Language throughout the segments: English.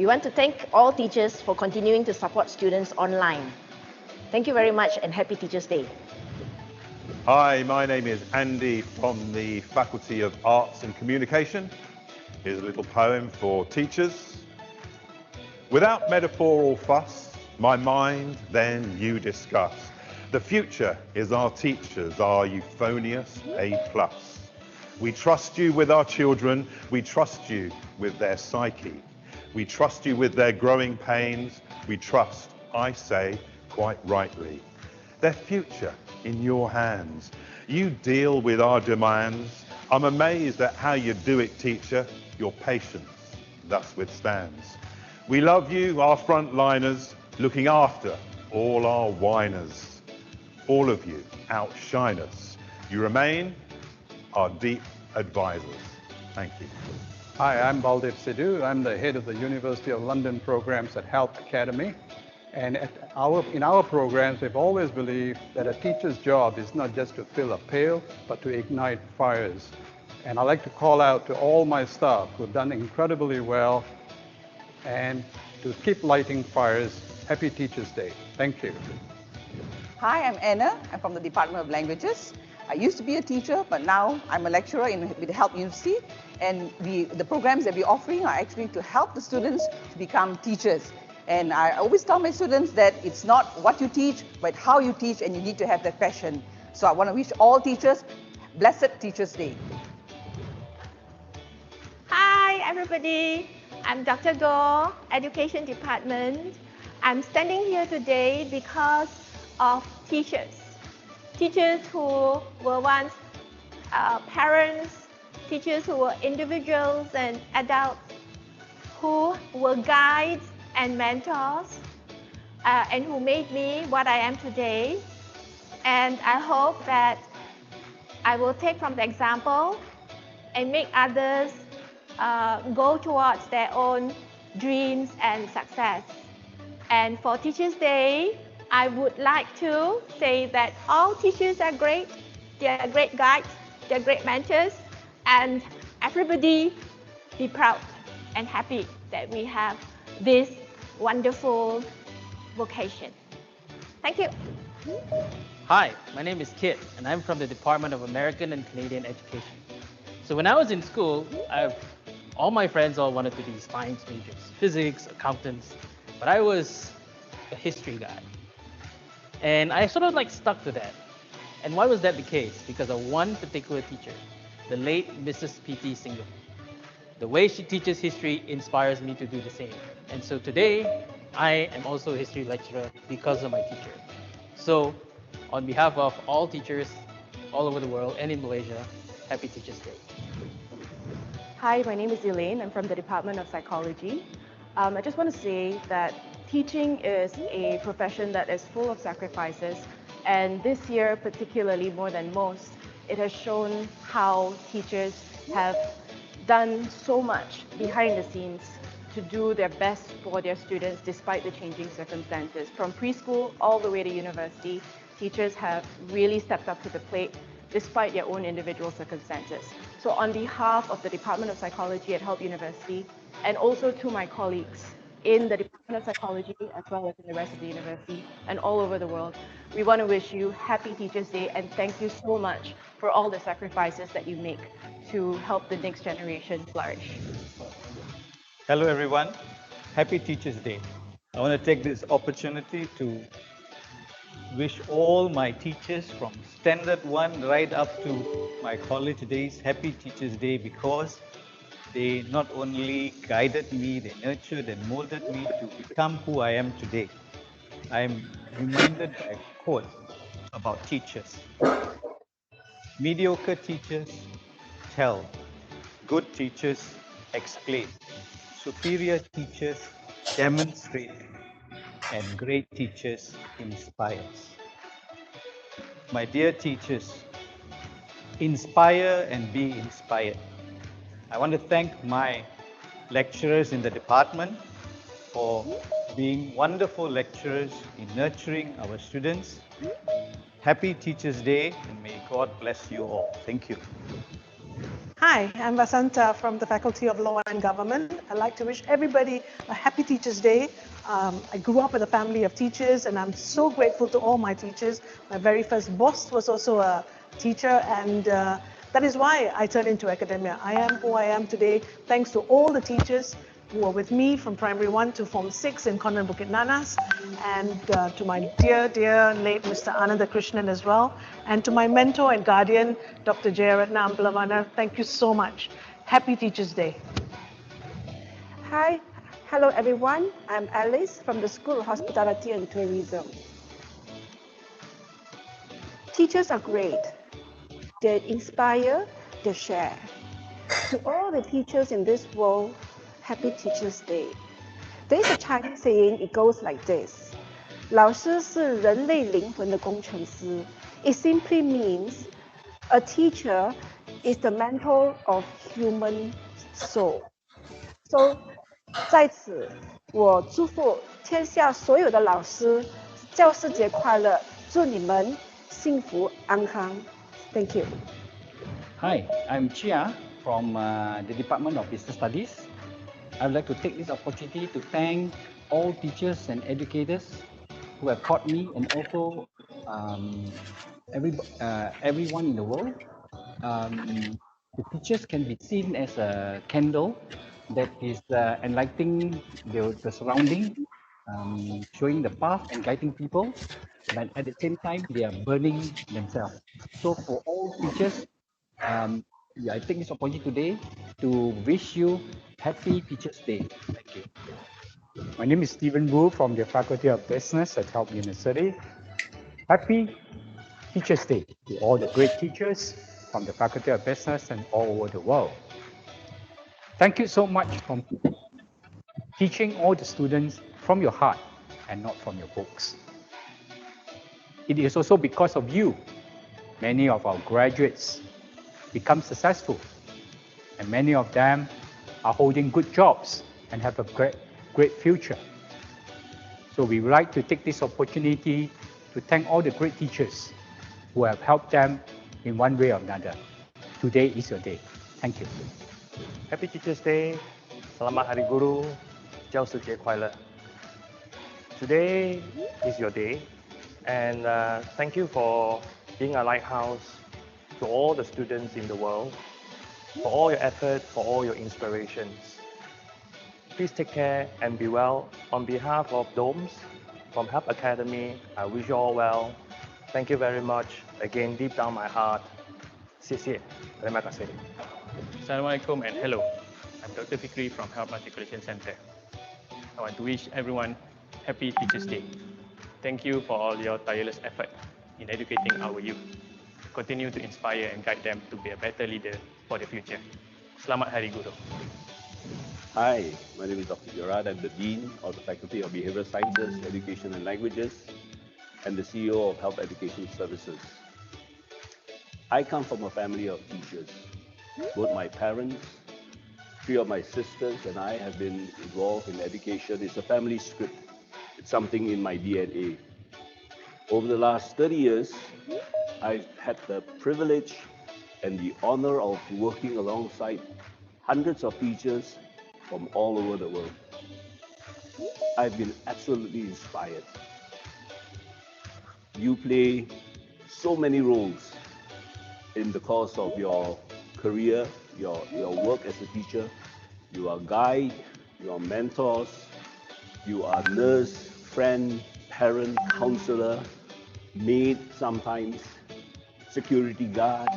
We want to thank all teachers for continuing to support students online. Thank you very much and happy Teachers' Day. Hi, my name is Andy from the Faculty of Arts and Communication. Here's a little poem for teachers. Without metaphor or fuss, my mind then you discuss. The future is our teachers, our euphonious A+. We trust you with our children, we trust you with their psyche. We trust you with their growing pains, we trust, I say, quite rightly. Their future in your hands. You deal with our demands. I'm amazed at how you do it, teacher. Your patience thus withstands. We love you, our frontliners, looking after all our whiners. All of you outshine us. You remain our deep advisors. Thank you. Hi, I'm Baldev Sidhu. I'm the head of the University of London programs at Health Academy. And in our programs, we've always believed that a teacher's job is not just to fill a pail, but to ignite fires. And I'd like to call out to all my staff who've done incredibly well and to keep lighting fires. Happy Teachers' Day. Thank you. Hi, I'm Anna. I'm from the Department of Languages. I used to be a teacher, but now I'm a lecturer with the Help University. And the programs that we're offering are actually to help the students to become teachers. And I always tell my students that it's not what you teach, but how you teach, and you need to have that passion. So I want to wish all teachers blessed Teachers' Day. Hi, everybody. I'm Dr. Gore, Education Department. I'm standing here today because of teachers. Teachers who were once parents, teachers who were individuals and adults, who were guides and mentors, and who made me what I am today. And I hope that I will take from the example and make others go towards their own dreams and success. And for Teachers' Day, I would like to say that all teachers are great. They are great guides, they are great mentors, and everybody be proud and happy that we have this wonderful vocation. Thank you. Hi, my name is Kit, and I'm from the Department of American and Canadian Education. So when I was in school, all my friends all wanted to be science majors, physics, accountants, but I was a history guy. And I sort of stuck to that. And why was that the case? Because of one particular teacher, the late Mrs. P.T. Singham. The way she teaches history inspires me to do the same. And so today, I am also a history lecturer because of my teacher. So on behalf of all teachers all over the world and in Malaysia, happy Teachers' Day. Hi, my name is Elaine. I'm from the Department of Psychology. I just want to say that teaching is a profession that is full of sacrifices. And this year, particularly more than most, it has shown how teachers have done so much behind the scenes to do their best for their students despite the changing circumstances. From preschool all the way to university, teachers have really stepped up to the plate despite their own individual circumstances. So on behalf of the Department of Psychology at Help University, and also to my colleagues in the Department of Psychology as well as in the rest of the university and all over the world, we want to wish you happy Teachers' Day and thank you so much for all the sacrifices that you make to help the next generation flourish. Hello everyone, happy Teachers' Day. I want to take this opportunity to wish all my teachers from Standard 1 right up to my college days happy Teachers' Day because they not only guided me, they nurtured and molded me to become who I am today. I am reminded by a quote about teachers. Mediocre teachers tell, good teachers explain, superior teachers demonstrate, and great teachers inspire. My dear teachers, inspire and be inspired. I want to thank my lecturers in the department for being wonderful lecturers in nurturing our students. Happy Teachers' Day and may God bless you all. Thank you. Hi, I'm Vasanta from the Faculty of Law and Government. I'd like to wish everybody a happy Teachers' Day. I grew up with a family of teachers and I'm so grateful to all my teachers. My very first boss was also a teacher and that is why I turned into academia. I am who I am today thanks to all the teachers who were with me from primary 1 to form 6 in Convent Bukit Nanas, and to my dear, dear late Mr. Ananda Krishnan as well, and to my mentor and guardian, Dr. Jayaratna Ampalavana. Thank you so much. Happy Teachers' Day. Hi, hello everyone. I'm Alice from the School of Hospitality and Tourism. Teachers are great. They inspire, they share. To all the teachers in this world, Happy Teachers' Day. There's a Chinese saying, it goes like this. 老师是人类灵魂的工程师. It simply means a teacher is the mentor of human soul. So, 在此，我祝福天下所有的老师，教师节快乐！祝你们幸福安康。Thank you. Hi, I'm Chia from the Department of Business Studies. I'd like to take this opportunity to thank all teachers and educators who have taught me and also everyone in the world. The teachers can be seen as a candle that is enlightening the surrounding, showing the path and guiding people, but at the same time they are burning themselves. So for all teachers, I take this opportunity today to wish you Happy Teachers' Day. Thank you. My name is Stephen Wu from the Faculty of Business at Help University. Happy Teachers' Day to all the great teachers from the Faculty of Business and all over the world. Thank you so much for teaching all the students from your heart and not from your books. It is also because of you, many of our graduates become successful, and many of them are holding good jobs and have a great future. So we would like to take this opportunity to thank all the great teachers who have helped them in one way or another. Today is your day. Thank you. Happy Teachers' Day. Selamat Hari Guru. 教师节快乐. Today is your day, and thank you for being a lighthouse to all the students in the world, for all your effort, for all your inspirations. Please take care and be well. On behalf of DOMS from Help Academy, I wish you all well. Thank you very much. Again, deep down my heart, 谢谢. Terima kasih. Assalamualaikum and hello. I'm Dr. Fikri from Help Articulation Center. I want to wish everyone Happy Teachers' Day. Thank you for all your tireless effort in educating our youth. Continue to inspire and guide them to be a better leader for the future. Selamat Hari Guru. Hi, my name is Dr. Gerard. I'm the Dean of the Faculty of Behavioral Sciences, Education and Languages, and the CEO of Health Education Services. I come from a family of teachers. Both my parents, 3 of my sisters, and I have been involved in education. It's a family script. It's something in my DNA. Over the last 30 years, I've had the privilege and the honor of working alongside hundreds of teachers from all over the world. I've been absolutely inspired. You play so many roles in the course of your career, your work as a teacher. You are guide, you are mentors, you are nurse, friend, parent, counselor, maid sometimes, security guard.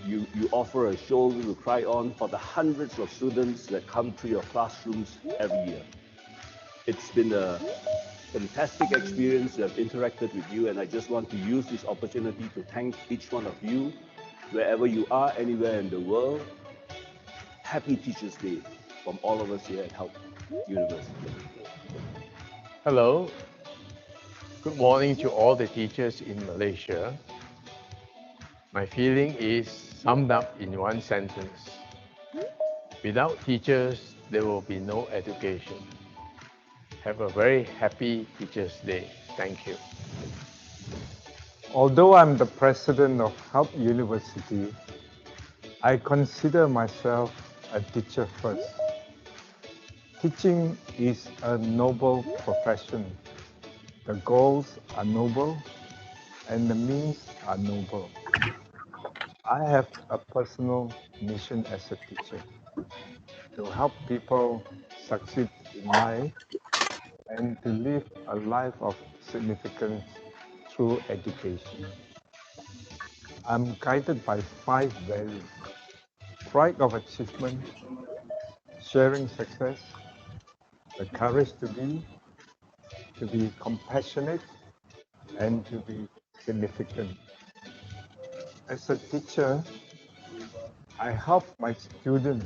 You offer a shoulder to cry on for the hundreds of students that come through your classrooms every year. It's been a fantastic experience to have interacted with you, and I just want to use this opportunity to thank each one of you, wherever you are, anywhere in the world. Happy Teachers' Day from all of us here at Help University. Hello. Good morning to all the teachers in Malaysia. My feeling is summed up in one sentence. Without teachers, there will be no education. Have a very happy Teachers' Day. Thank you. Although I'm the president of Help University, I consider myself a teacher first. Teaching is a noble profession. The goals are noble and the means are noble. I have a personal mission as a teacher to help people succeed in life and to live a life of significance through education. I'm guided by 5 values: pride of achievement, sharing success, the courage to be compassionate, and to be significant. As a teacher, I help my students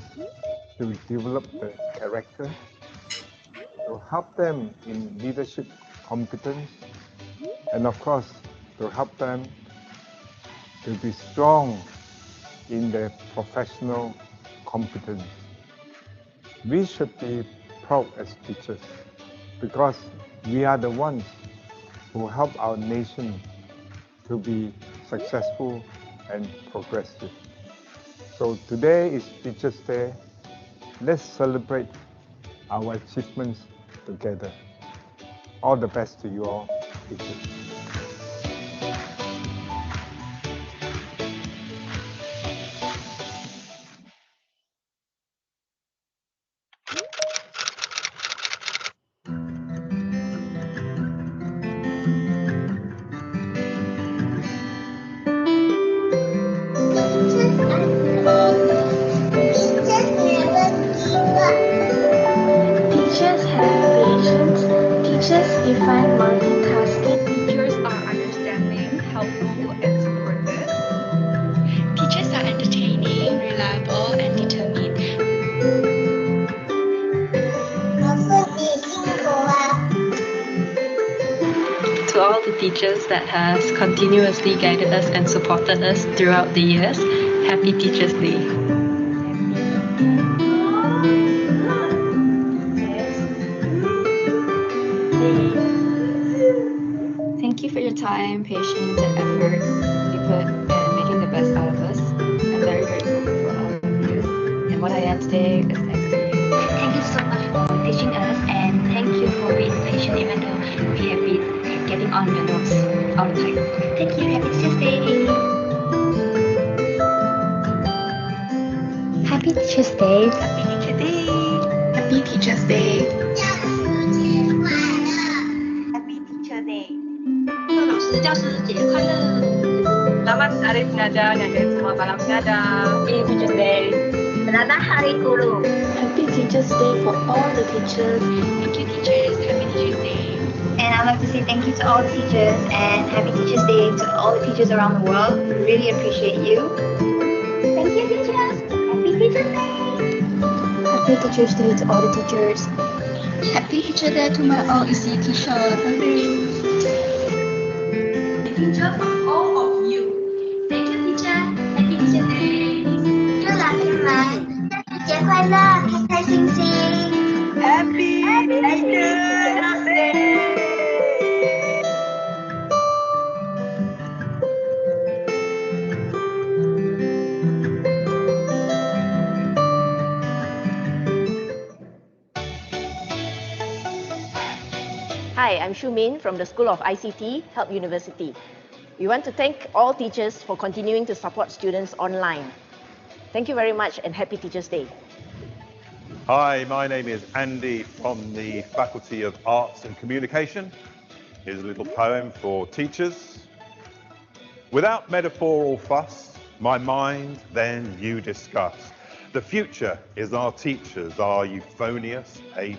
to develop the character, to help them in leadership competence, and of course, to help them to be strong in their professional competence. We should be proud as teachers because we are the ones who help our nation to be successful and progressive. So today is Teachers' Day. Let's celebrate our achievements together. All the best to you all, teachers. Teachers have patience. Teachers define multitasking. Teachers are understanding, helpful, and supportive. Teachers are entertaining, reliable, and determined. To all the teachers that has continuously guided us and supported us throughout the years, Happy Teachers Day. Thank you for your time, patience, and effort you put in making the best out of us. I'm very grateful for all of you. And what I am today is thanks to you. Thank you so much for teaching us, and thank you for being patient even though we have been getting on your nerves all the time. Thank you. Happy Teachers Day. Happy Teachers Day. Happy Teacher Day. Happy Teachers Day. Happy Teacher Day. 老师，教师节快乐！Selamat Hari Pengajar dan semua para pengajar. Happy Teachers Day. Selamat Hari Guru. Happy Teachers Day for all the teachers. Thank you, teachers. Happy Teachers Day. And I'd like to say thank you to all the teachers and Happy Teachers Day to all the teachers around the world. We really appreciate you. Thank you, teachers. Happy Teachers Day. Happy Teachers Day to all the teachers. Happy Teacher Day to my all EC teacher. Thank you. Teacher from all of you. Thank you, teacher. Happy Teacher Day. 祝老师们节快乐，开开心心。Happy Teachers Day. Hi, I'm Shu Min from the School of ICT, Help University. We want to thank all teachers for continuing to support students online. Thank you very much and Happy Teachers Day. Hi, my name is Andy from the Faculty of Arts and Communication. Here's a little poem for teachers. Without metaphor or fuss, my mind then you discuss. The future is our teachers, our euphonious A+.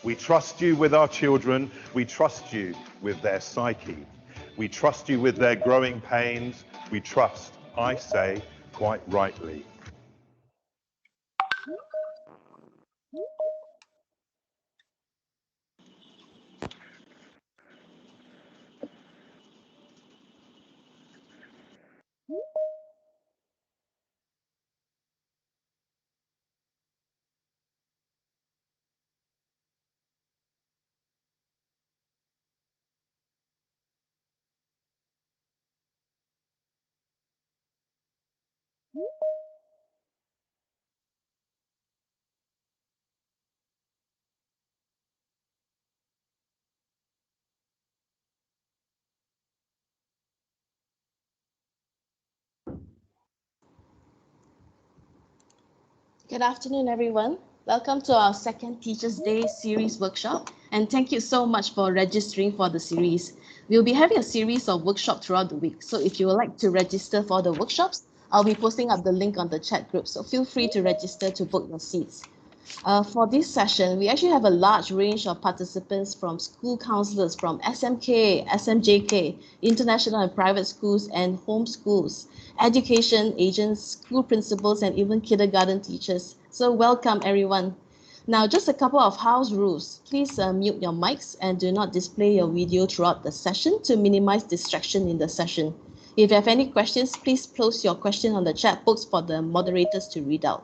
We trust you with our children, we trust you with their psyche. We trust you with their growing pains, we trust, I say, quite rightly. Good afternoon, everyone. Welcome to our second Teachers' Day series workshop, and thank you so much for registering for the series. We'll be having a series of workshops throughout the week, so if you would like to register for the workshops, I'll be posting up the link on the chat group, so feel free to register to book your seats. For this session, we actually have a large range of participants from school counselors from SMK, SMJK, international and private schools, and home schools, education agents, school principals, and even kindergarten teachers. So welcome, everyone. Now, just a couple of house rules. Please mute your mics and do not display your video throughout the session to minimize distraction in the session. If you have any questions, please post your question on the chat box for the moderators to read out.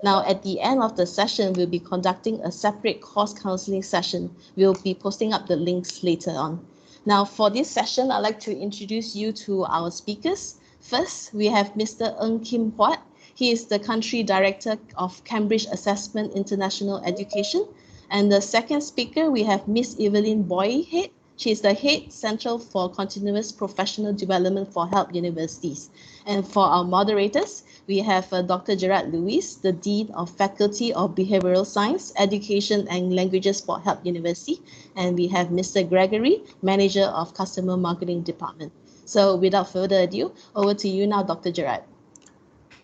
Now, at the end of the session, we'll be conducting a separate course counseling session. We'll be posting up the links later on. Now, for this session, I'd like to introduce you to our speakers. First, we have Mr. Ng Kim Huat. He is the Country Director of Cambridge Assessment International Education. And the second speaker, we have Miss Evelyn Boyhead. She is the Head Central for Continuous Professional Development for Help Universities. And for our moderators, we have Dr. Gerard Lewis, the Dean of Faculty of Behavioral Science, Education and Languages for Help University. And we have Mr. Gregory, Manager of Customer Marketing Department. So without further ado, over to you now, Dr. Gerard.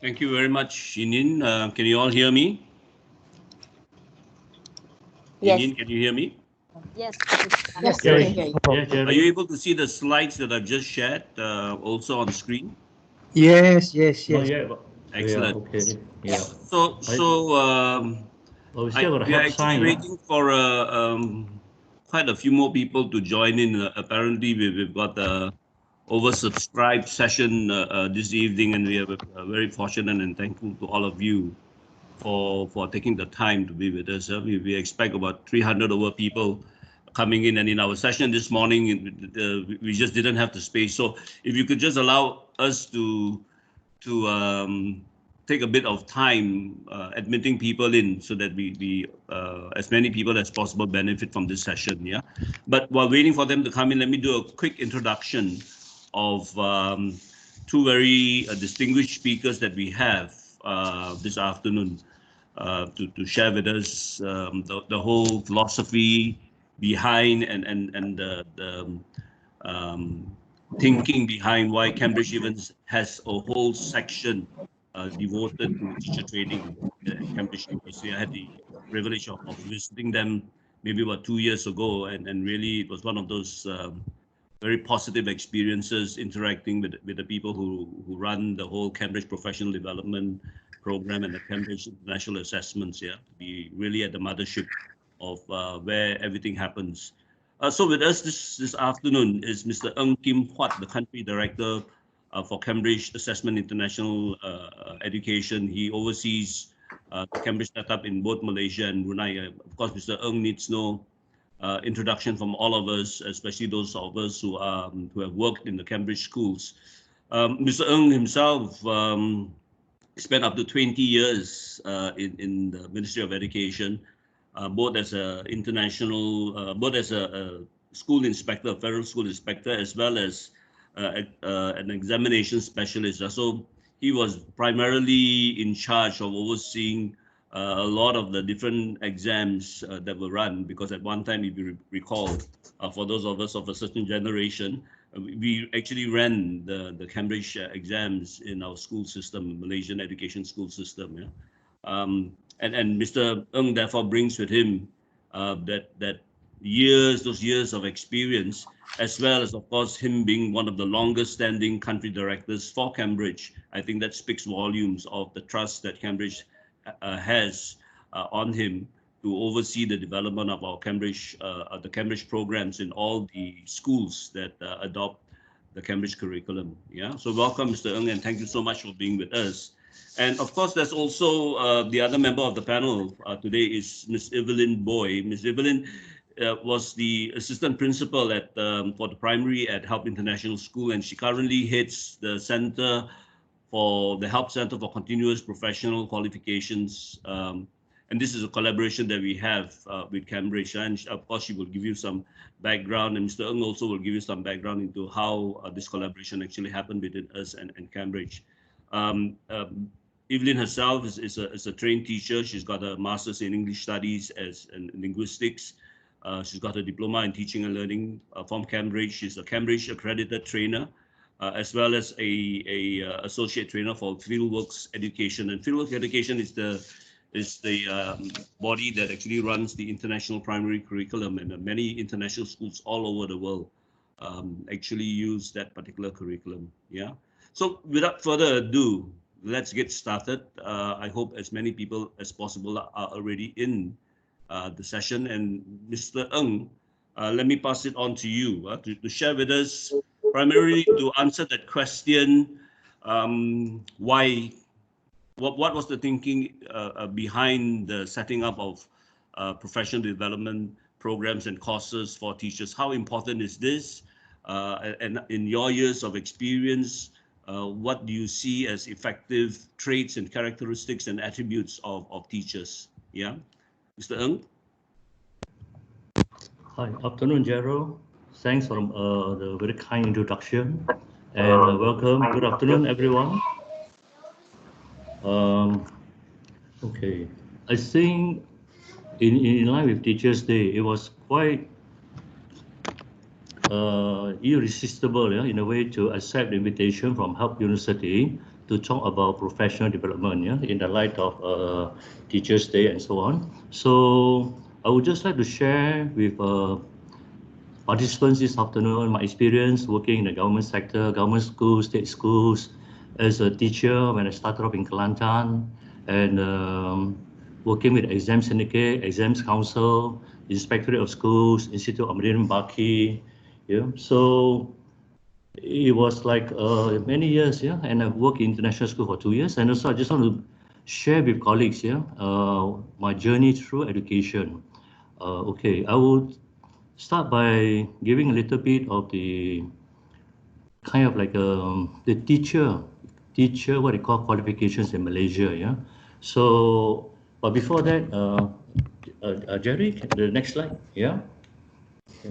Thank you very much, Shinin. Can you all hear me? Yes. Shinin, can you hear me? Yes. Yes, we can hear you. Are you able to see the slides that I've just shared also on the screen? Yes. Excellent. Yeah, okay. Yeah. So we are actually waiting for quite a few more people to join in. Apparently, we've got a oversubscribed session this evening, and we are very fortunate and thankful to all of you for taking the time to be with us. We expect about 300 over people coming in, and in our session this morning, we just didn't have the space. So if you could just allow us to take a bit of time admitting people in so that we as many people as possible benefit from this session. Yeah. But while waiting for them to come in, let me do a quick introduction of two very distinguished speakers that we have this afternoon to share with us the whole philosophy behind and the thinking behind why Cambridge even has a whole section devoted to teacher training at Cambridge University. I had the privilege of visiting them maybe about 2 years ago, and really it was one of those very positive experiences interacting with the people who run the whole Cambridge Professional Development Program and the Cambridge International Assessments. Yeah, to be really at the mothership of where everything happens. So with us this afternoon is Mr. Ng Kim Huat, the Country Director for Cambridge Assessment International Education. He oversees the Cambridge setup in both Malaysia and Brunei. Of course, Mr. Ng needs no introduction from all of us, especially those of us who have worked in the Cambridge schools. Mr. Ng himself spent up to 20 years in the Ministry of Education, both as a both as a school inspector, a federal school inspector, as well as an examination specialist. So he was primarily in charge of overseeing a lot of the different exams that were run, because at one time, if you recall, for those of us of a certain generation, we actually ran the Cambridge exams in our school system, Malaysian education school system. Yeah? And Mr. Ng therefore brings with him those years of experience, as well as, of course, him being one of the longest standing country directors for Cambridge. I think that speaks volumes of the trust that Cambridge has on him to oversee the development of our Cambridge, the Cambridge programs in all the schools that adopt the Cambridge curriculum. Yeah. So welcome, Mr. Ng, and thank you so much for being with us. And of course, there's also the other member of the panel today is Ms. Evelyn Boy. Ms. Evelyn was the assistant principal for the primary at Help International School, and she currently heads the Center for the Help Center for Continuous Professional Qualifications. And this is a collaboration that we have with Cambridge. And of course, she will give you some background, and Mr. Ng also will give you some background into how this collaboration actually happened between us and Cambridge. Evelyn herself is a trained teacher. She's got a master's in English studies and linguistics. She's got a diploma in teaching and learning from Cambridge. She's a Cambridge accredited trainer, as well as a associate trainer for Fieldworks Education. And Fieldworks Education is the body that actually runs the international primary curriculum, and many international schools all over the world actually use that particular curriculum. Yeah. So without further ado, let's get started. I hope as many people as possible are already in the session. And Mr. Ng, let me pass it on to you to share with us, primarily to answer that question, why. What was the thinking behind the setting up of professional development programs and courses for teachers? How important is this? And in your years of experience, what do you see as effective traits and characteristics and attributes of teachers? Yeah, Mr. Ng. Hi, afternoon, Gerald. Thanks for the very kind introduction, and welcome. Good afternoon, everyone. Okay, I think in line with Teachers' Day, it was quite irresistible, yeah, in a way, to accept the invitation from Help University to talk about professional development, yeah, in the light of Teachers' Day and so on. So I would just like to share with participants this afternoon my experience working in the government sector, government schools, state schools, as a teacher when I started off in Kelantan, and working with Exam Syndicate, Exams Council, Inspectorate of Schools, Institute of Medina Baki. Yeah, so it was like many years, yeah, and I've worked in international school for 2 years. And also I just want to share with colleagues, yeah, my journey through education. Okay, I would start by giving a little bit of the kind of like the teacher what they call qualifications in Malaysia, yeah. So, but before that, Jerry, the next slide, yeah.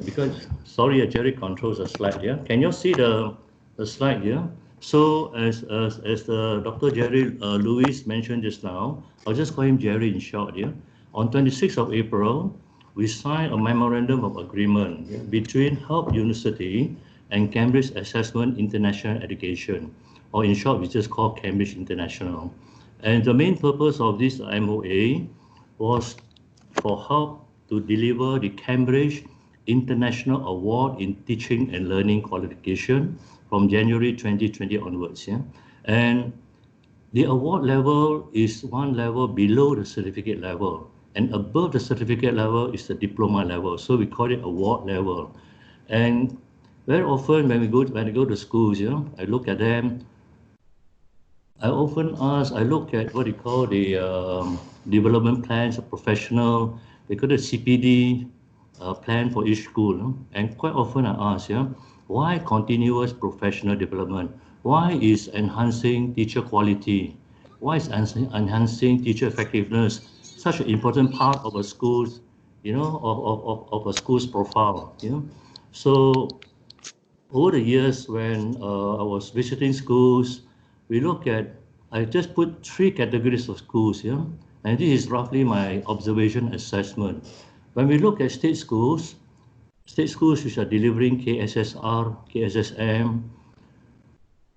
Because sorry, Jerry controls the slide, yeah. Can you see the slide here? So as the Dr. Jerry Lewis mentioned just now, I'll just call him Jerry in short, yeah. On 26th of April, we signed a memorandum of agreement, yeah, between Help University and Cambridge Assessment International Education, or in short, we just call Cambridge International. And the main purpose of this MOA was for Help to deliver the Cambridge International Award in Teaching and Learning Qualification from January 2020 onwards. Yeah? And the award level is one level below the certificate level, and above the certificate level is the diploma level. So we call it award level. And very often when I go to schools, you know, I look at them. I often ask, I look at what you call the development plans of professional. They call the CPD plan for each school. No? And quite often I ask, yeah, why continuous professional development? Why is enhancing teacher quality? Why is enhancing teacher effectiveness such an important part of a school's, you know, of a school's profile? You know, so over the years when I was visiting schools, we look at, I just put 3 categories of schools, yeah, and this is roughly my observation assessment. When we look at state schools which are delivering KSSR, KSSM,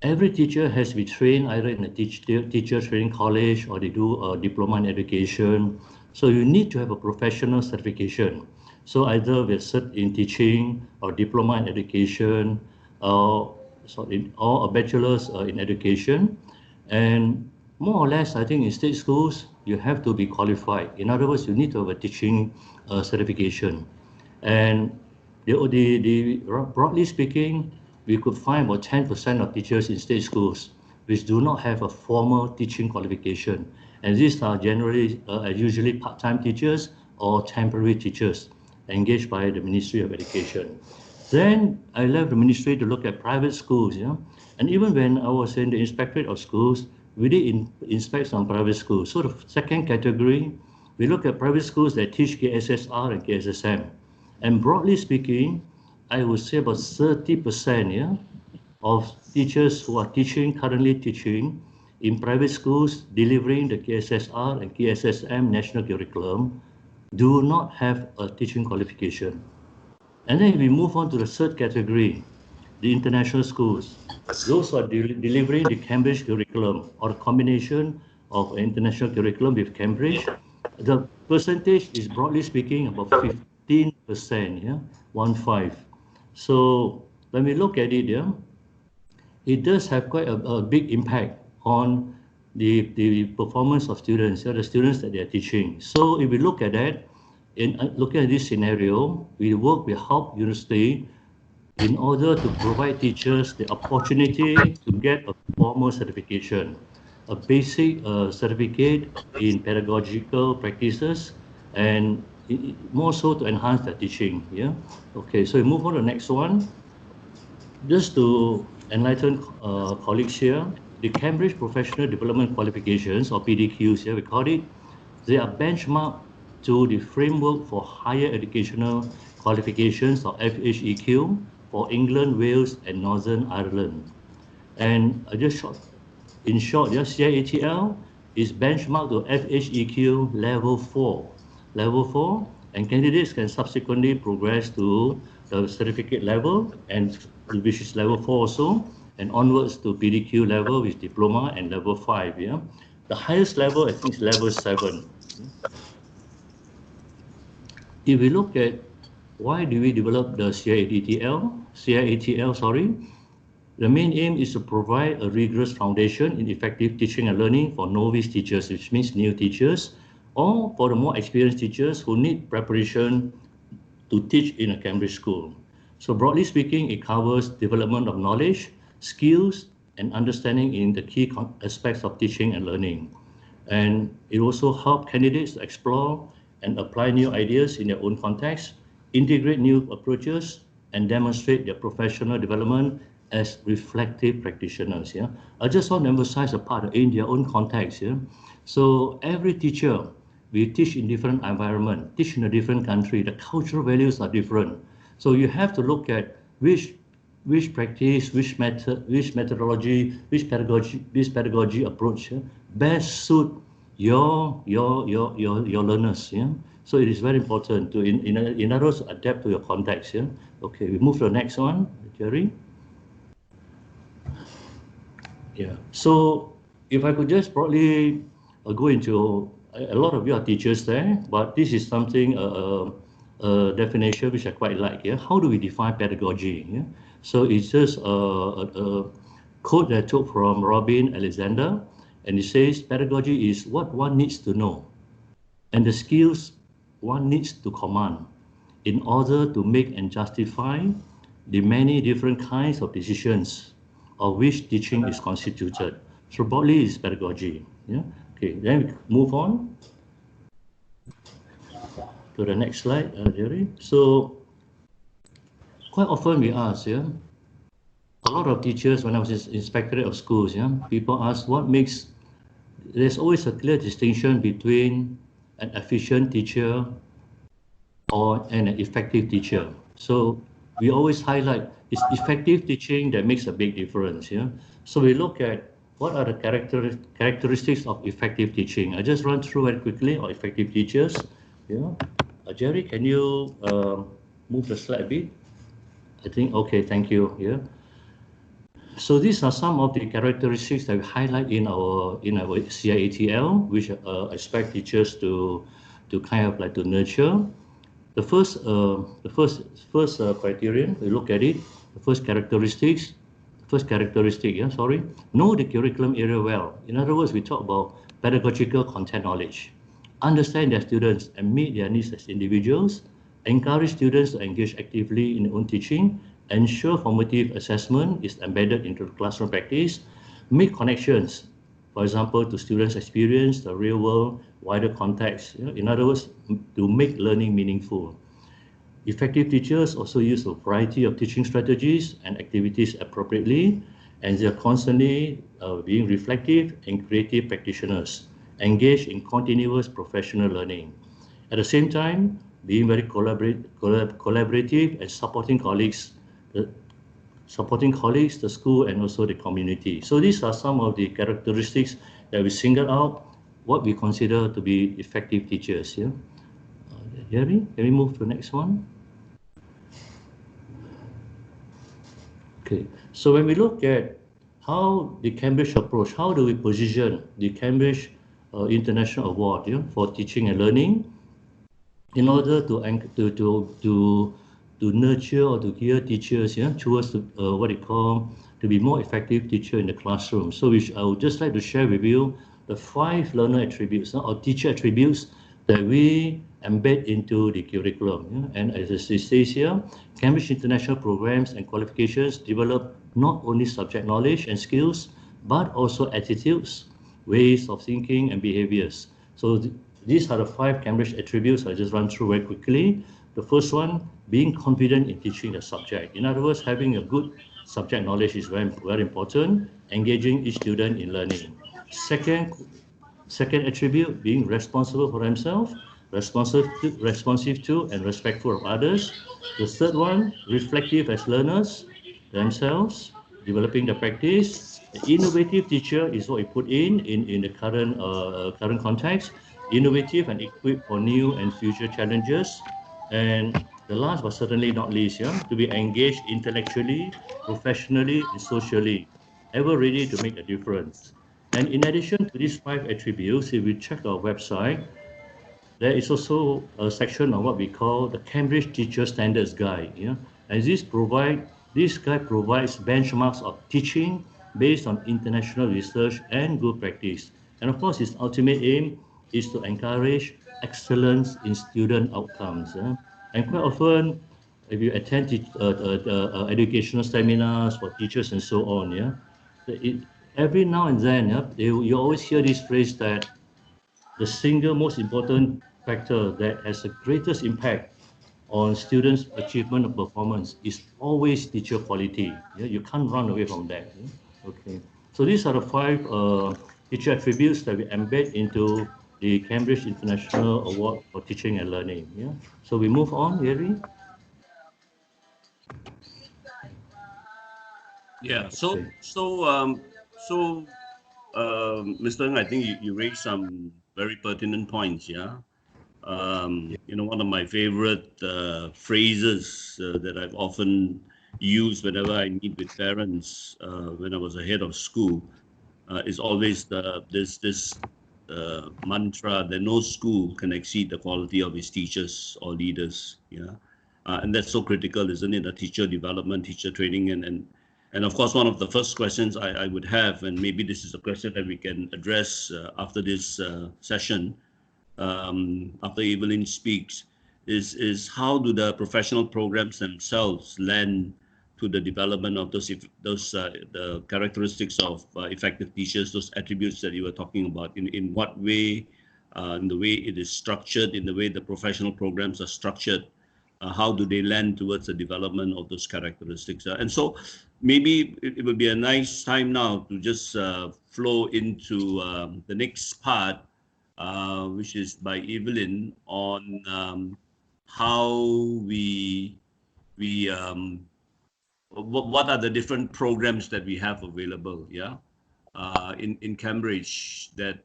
every teacher has to be trained either in a teacher training college or they do a diploma in education. So you need to have a professional certification. So either with cert in teaching or diploma in education, or a bachelor's in education. And more or less, I think in state schools, you have to be qualified. In other words, you need to have a teaching certification. And broadly speaking, we could find about 10% of teachers in state schools which do not have a formal teaching qualification. And these are generally, usually part-time teachers or temporary teachers engaged by the Ministry of Education. Then I left the ministry to look at private schools, and even when I was in the inspectorate of schools, we did inspect some private schools. So the second category, we look at private schools that teach KSSR and KSSM. And broadly speaking, I would say about 30% of teachers who are currently teaching in private schools delivering the KSSR and KSSM national curriculum do not have a teaching qualification. And then we move on to the third category, the international schools. Those who are delivering the Cambridge curriculum or a combination of international curriculum with Cambridge. The percentage is broadly speaking about 15%, 1-5. So when we look at it, it does have quite a big impact on the performance of students, the students that they are teaching. So if we look at that, in looking at this scenario, we work with Help University in order to provide teachers the opportunity to get a formal certification, a basic certificate in pedagogical practices, and more so to enhance their teaching. Okay, so we move on to the next one. Just to enlighten colleagues here, the Cambridge Professional Development Qualifications, or PDQs, we call it, they are benchmarked to the Framework for Higher Educational Qualifications, or FHEQ, for England, Wales, and Northern Ireland. And in short, CIATL is benchmarked to FHEQ level 4. Level 4, and candidates can subsequently progress to the certificate level, and which is level 4 also, and onwards to PDQ level with diploma and level 5. The highest level, I think, is level 7. If we look at why do we develop the CIATL, the main aim is to provide a rigorous foundation in effective teaching and learning for novice teachers, which means new teachers, or for the more experienced teachers who need preparation to teach in a Cambridge school. So broadly speaking, it covers development of knowledge, skills, and understanding in the key aspects of teaching and learning. And it also helps candidates to explore and apply new ideas in their own context, integrate new approaches, and demonstrate their professional development as reflective practitioners. I just want to emphasize a part in their own context. So every teacher, we teach in different environment, teach in a different country, the cultural values are different. So you have to look at which practice, which methodology, which pedagogy approach best suit your learners. So it is very important to, in other words, adapt to your context. Okay, we move to the next one, Jerry. So if I could just broadly go into, a lot of you are teachers there, but this is something, a definition which I quite like. How do we define pedagogy? So it's just a quote that I took from Robin Alexander, and it says pedagogy is what one needs to know and the skills one needs to command in order to make and justify the many different kinds of decisions of which teaching is constituted. So broadly is pedagogy. Okay, then we move on to the next slide, Jerry. So quite often we ask, a lot of teachers, when I was in inspectorate of schools, people ask what makes, there's always a clear distinction between an efficient teacher or an effective teacher. So we always highlight it's effective teaching that makes a big difference. So we look at what are the characteristics of effective teaching. I just run through it quickly on effective teachers. Jerry, can you move the slide a bit? I think, okay, thank you. So these are some of the characteristics that we highlight in our CIATL, which I expect teachers to kind of like to nurture. The first criterion, we look at it. The first characteristic, know the curriculum area well. In other words, we talk about pedagogical content knowledge. Understand their students and meet their needs as individuals. Encourage students to engage actively in their own teaching. Ensure formative assessment is embedded into the classroom practice. Make connections, for example, to students' experience, the real world, wider context. In other words, to make learning meaningful. Effective teachers also use a variety of teaching strategies and activities appropriately, and they are constantly being reflective and creative practitioners, engaged in continuous professional learning. At the same time, being very collaborative and supporting colleagues, the school, and also the community. So these are some of the characteristics that we single out what we consider to be effective teachers. Yeah. Jerry, can we move to the next one? Okay, so when we look at how the Cambridge approach, how do we position the Cambridge International Award for teaching and learning in order to nurture or to gear teachers towards what they call to be more effective teacher in the classroom. So I would just like to share with you the 5 learner attributes or teacher attributes that we embed into the curriculum. And as it says here, Cambridge International programs and qualifications develop not only subject knowledge and skills, but also attitudes, ways of thinking and behaviors. So these are the 5 Cambridge attributes I just run through very quickly. The first one, being confident in teaching the subject. In other words, having a good subject knowledge is very, very important, engaging each student in learning. Second attribute, being responsible for themselves, responsive to and respectful of others. The third one, reflective as learners themselves, developing the practice. The innovative teacher is what we put in the current context, innovative and equipped for new and future challenges. And the last but certainly not least, to be engaged intellectually, professionally, and socially, ever ready to make a difference. And in addition to these 5 attributes, if we check our website, there is also a section of what we call the Cambridge Teacher Standards Guide. And this guide provides benchmarks of teaching based on international research and good practice. And of course, its ultimate aim is to encourage excellence in student outcomes. And quite often, if you attend educational seminars for teachers and so on, every now and then, you always hear this phrase that the single most important factor that has the greatest impact on students' achievement of performance is always teacher quality. You can't run away from that. Okay. So these are the 5 teacher attributes that we embed into the Cambridge International Award for Teaching and Learning. So we move on, Gary. Yeah. So Mr. Ng, I think you raised some very pertinent points. Yeah. One of my favorite phrases that I've often used whenever I meet with parents when I was a head of school is always this mantra that no school can exceed the quality of its teachers or leaders. Yeah, and that's so critical, isn't it? The teacher development, teacher training, and of course, one of the first questions I would have, and maybe this is a question that we can address after this session, after Evelyn speaks, is how do the professional programs themselves lend to the development of those the characteristics of effective teachers, those attributes that you were talking about? In what way, in the way it is structured, in the way the professional programs are structured, how do they lend towards the development of those characteristics? And so maybe it would be a nice time now to just flow into the next part, which is by Evelyn, on how what are the different programs that we have available, in Cambridge that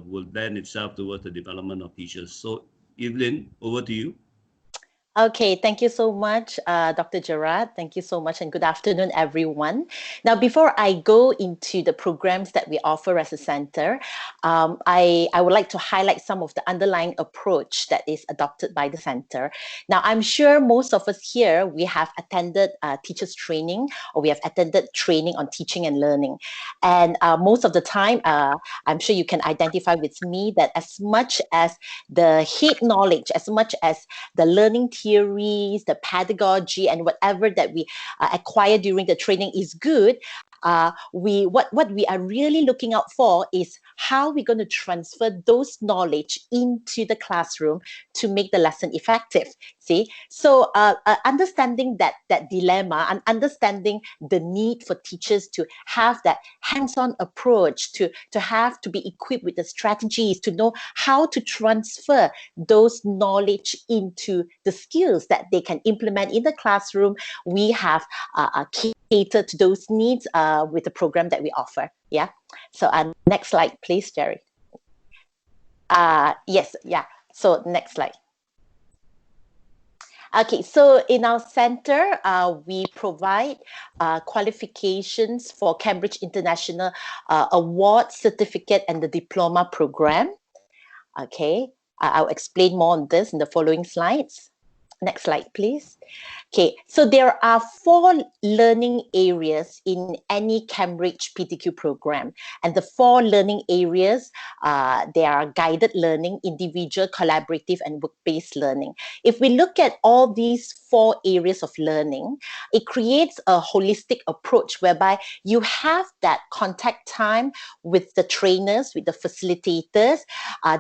will lend itself towards the development of teachers. So Evelyn, over to you. Okay, thank you so much, Dr. Gerard. Thank you so much, and good afternoon, everyone. Now, before I go into the programs that we offer as a center, I would like to highlight some of the underlying approach that is adopted by the center. Now, I'm sure most of us here, we have attended teachers training, or we have attended training on teaching and learning. And most of the time, I'm sure you can identify with me that as much as the head knowledge, as much as the learning theories, the pedagogy, and whatever that we acquire during the training is good, what we are really looking out for is how we're going to transfer those knowledge into the classroom to make the lesson effective. See, so understanding that dilemma and understanding the need for teachers to have that hands-on approach, to be equipped with the strategies, to know how to transfer those knowledge into the skills that they can implement in the classroom. We have catered to those needs with the program that we offer. Yeah. So next slide, please, Jerry. Yes. Yeah. So next slide. Okay, so in our center, we provide qualifications for Cambridge International Award, Certificate, and the Diploma program. Okay, I'll explain more on this in the following slides. Next slide, please. Okay, so there are 4 learning areas in any Cambridge PTQ program. And the 4 learning areas, they are guided learning, individual, collaborative, and work-based learning. If we look at all these 4 areas of learning, it creates a holistic approach whereby you have that contact time with the trainers, with the facilitators.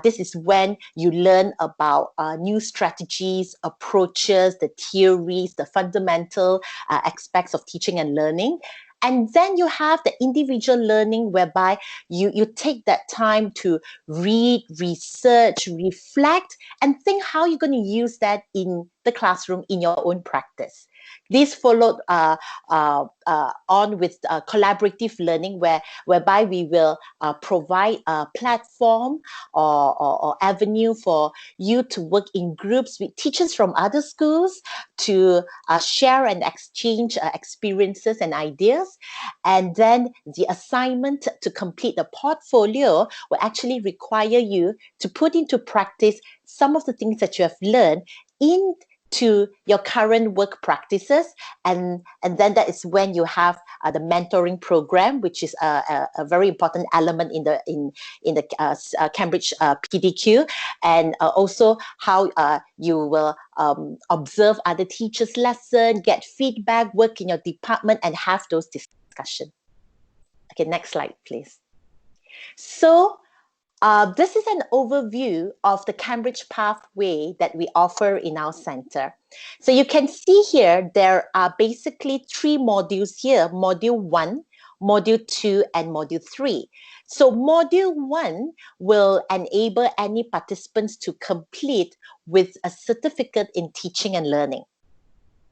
This is when you learn about new strategies, approaches, the theories, the fundamental aspects of teaching and learning. And then you have the individual learning whereby you take that time to read, research, reflect, and think how you're going to use that in the classroom in your own practice. This followed on with collaborative learning, whereby we will provide a platform or avenue for you to work in groups with teachers from other schools to share and exchange experiences and ideas. And then the assignment to complete the portfolio will actually require you to put into practice some of the things that you have learned into your current work practices, and then that is when you have the mentoring program, which is a very important element in the Cambridge PDQ, and also how you will observe other teachers' lesson, get feedback, work in your department, and have those discussions. Okay, next slide, please. So this is an overview of the Cambridge pathway that we offer in our center. So you can see here, there are basically 3 modules here, Module 1, Module 2, and Module 3. So Module 1 will enable any participants to complete with a certificate in teaching and learning.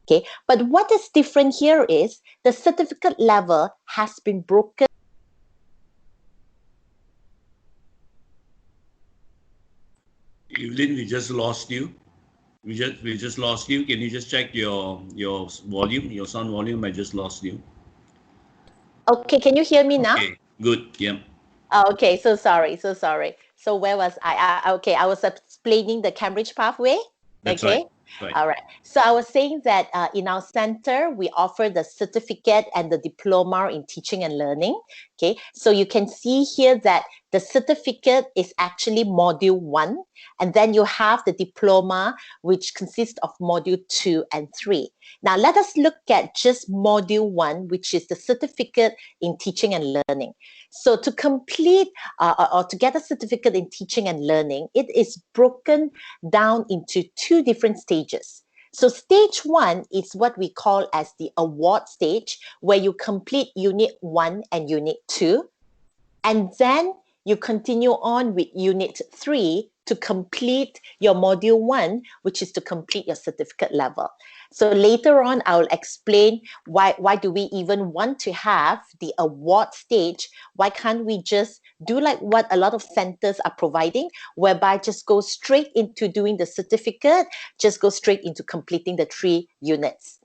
Okay, but what is different here is the certificate level has been broken. Evelyn, we just lost you. We just lost you. Can you just check your volume, your sound volume? I just lost you. Okay, can you hear me now? Okay, good. Yeah. Okay, so sorry. So where was I? Okay, I was explaining the Cambridge pathway. That's okay. Right. All right. So I was saying that in our center, we offer the certificate and the diploma in teaching and learning. Okay. So you can see here that the certificate is actually module 1, and then you have the diploma, which consists of module 2 and 3. Now let us look at just module 1, which is the certificate in teaching and learning. So to complete or to get a certificate in teaching and learning, it is broken down into 2 different stages. So stage 1 is what we call as the award stage, where you complete unit 1 and unit 2. And then you continue on with unit 3 to complete your module 1, which is to complete your certificate level. So later on, I'll explain why do we even want to have the award stage. Why can't we just do like what a lot of centers are providing, whereby just go straight into doing the certificate, just go straight into completing the 3 units.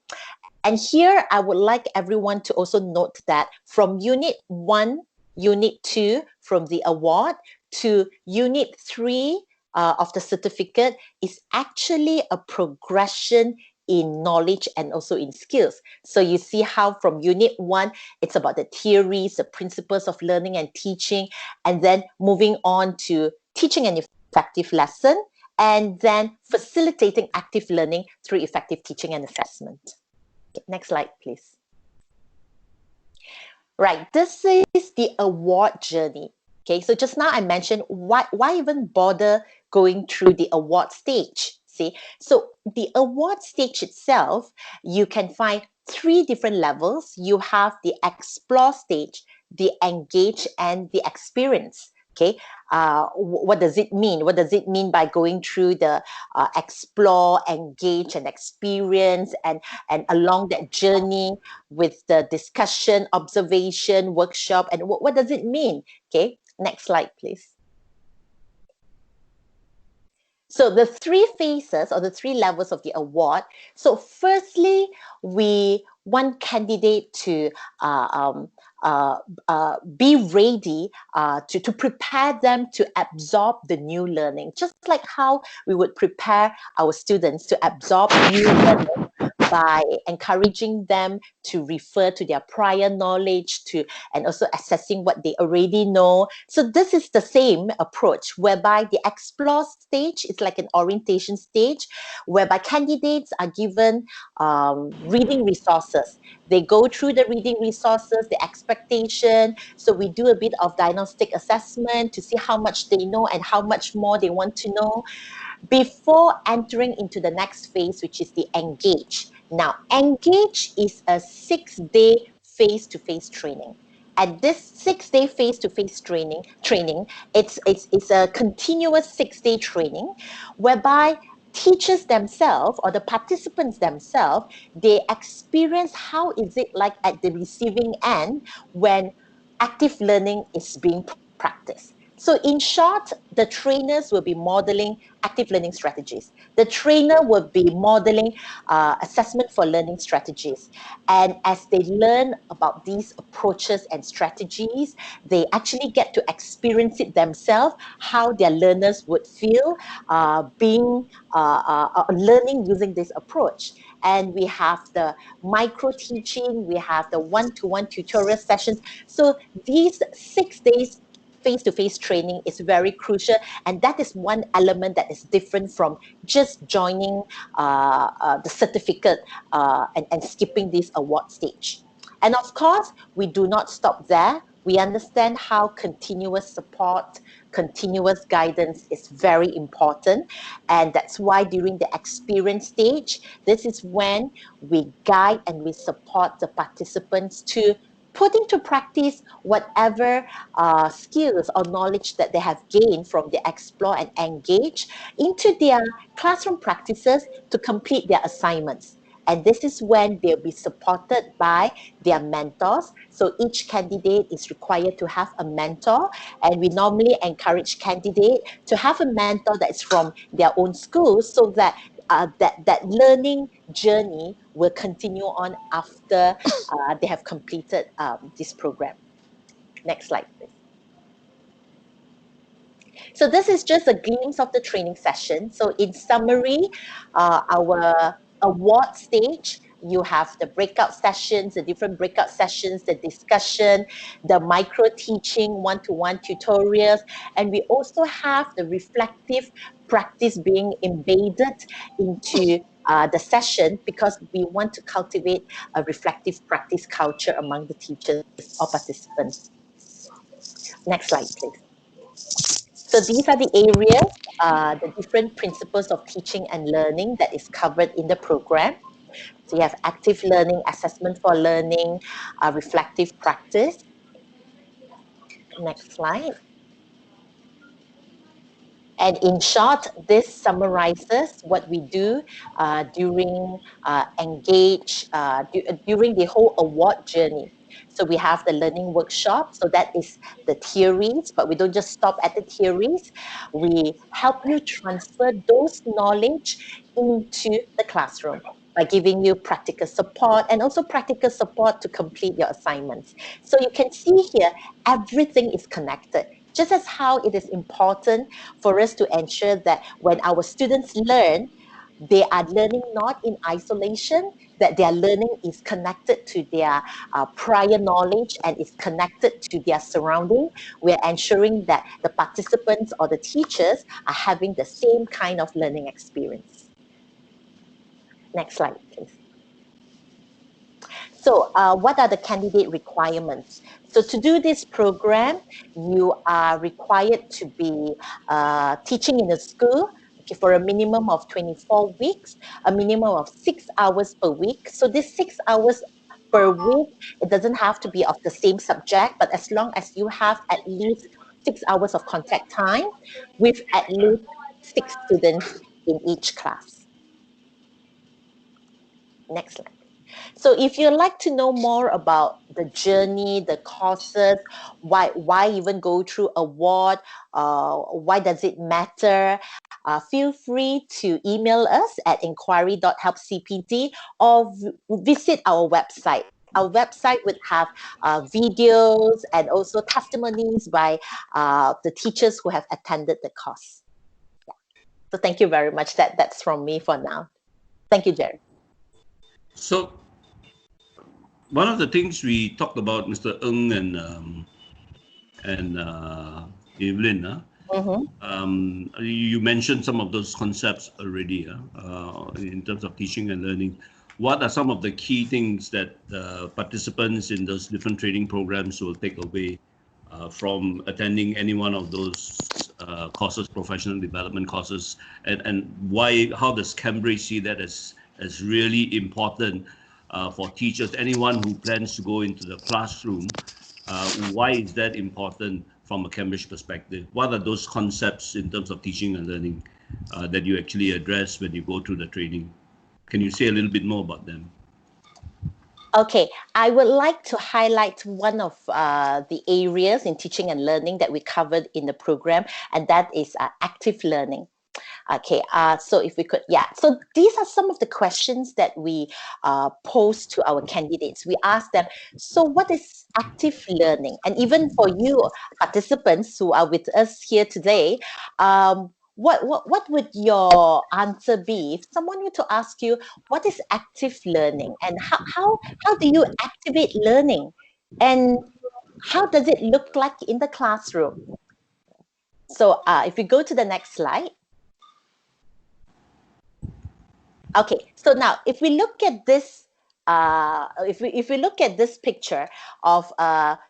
And here, I would like everyone to also note that from unit 1, unit 2, from the award, to unit 3 of the certificate is actually a progression in knowledge and also in skills. So you see how from unit 1, it's about the theories, the principles of learning and teaching, and then moving on to teaching an effective lesson, and then facilitating active learning through effective teaching and assessment. Okay, next slide, please. Right, this is the award journey. Okay, so just now I mentioned why even bother going through the award stage? See, so the award stage itself, you can find 3 different levels. You have the explore stage, the engage, and the experience. Okay, what does it mean? What does it mean by going through the explore, engage, and experience, and along that journey with the discussion, observation, workshop, and what does it mean? Okay, next slide, please. So the 3 phases or the 3 levels of the award. So firstly, we want candidate to be ready to prepare them to absorb the new learning, just like how we would prepare our students to absorb new learning by encouraging them to refer to their prior knowledge and also assessing what they already know. So this is the same approach, whereby the explore stage is like an orientation stage, whereby candidates are given reading resources. They go through the reading resources, the expectation. So we do a bit of diagnostic assessment to see how much they know and how much more they want to know before entering into the next phase, which is the engage. Now, engage is a 6-day face-to-face training. And this 6-day face-to-face training, it's a continuous 6-day training whereby teachers themselves or the participants themselves, they experience how is it like at the receiving end when active learning is being practiced. So in short, the trainers will be modeling active learning strategies. The trainer will be modeling assessment for learning strategies. And as they learn about these approaches and strategies, they actually get to experience it themselves, how their learners would feel learning using this approach. And we have the micro teaching, we have the one-to-one tutorial sessions. So these 6 days face-to-face training is very crucial, and that is one element that is different from just joining the certificate and skipping this award stage. And of course, we do not stop there. We understand how continuous support, continuous guidance is very important. And that's why during the experience stage, this is when we guide and we support the participants to put into practice whatever skills or knowledge that they have gained from the explore and engage into their classroom practices to complete their assignments. And this is when they'll be supported by their mentors. So each candidate is required to have a mentor, and we normally encourage candidate to have a mentor that's from their own school, so that that learning journey will continue on after they have completed this program. Next slide, please. So this is just a glimpse of the training session. So in summary, our award stage, you have the breakout sessions, the different breakout sessions, the discussion, the micro teaching, one-to-one tutorials, and we also have the reflective practice being embedded into the session, because we want to cultivate a reflective practice culture among the teachers or participants. Next slide, please. So these are the areas, the different principles of teaching and learning that is covered in the program. So you have active learning, assessment for learning, reflective practice. Next slide. And in short, this summarizes what we do during engage, during the whole award journey. So we have the learning workshop. So that is the theories, but we don't just stop at the theories. We help you transfer those knowledge into the classroom by giving you practical support, and also practical support to complete your assignments. So you can see here, everything is connected. Just as how it is important for us to ensure that when our students learn, they are learning not in isolation, that their learning is connected to their prior knowledge and is connected to their surrounding. We're ensuring that the participants or the teachers are having the same kind of learning experience. Next slide, please. So what are the candidate requirements? So to do this program, you are required to be teaching in a school, okay, for a minimum of 24 weeks, a minimum of 6 hours per week. So this 6 hours per week, it doesn't have to be of the same subject, but as long as you have at least 6 hours of contact time with at least 6 students in each class. Next slide. So if you'd like to know more about the journey, the courses, why even go through award, why does it matter, feel free to email us at inquiry.helpcpd or visit our website. Our website would have videos and also testimonies by the teachers who have attended the course. Yeah. So thank you very much. That's from me for now. Thank you, Jerry. So one of the things we talked about, Mr. Ng and Evelyn, you mentioned some of those concepts already in terms of teaching and learning. What are some of the key things that participants in those different training programs will take away from attending any one of those courses, professional development courses, and why? How does Cambridge see that as really important for teachers, anyone who plans to go into the classroom? Why is that important from a Cambridge perspective? What are those concepts in terms of teaching and learning that you actually address when you go through the training? Can you say a little bit more about them? Okay, I would like to highlight one of the areas in teaching and learning that we covered in the program, and that is active learning. Okay, so if we could, so these are some of the questions that we pose to our candidates. We ask them, so what is active learning? And even for you participants who are with us here today, what would your answer be if someone were to ask you, what is active learning, and how do you activate learning, and how does it look like in the classroom? So if we go to the next slide. Okay, so now if we look at this, if we look at this picture of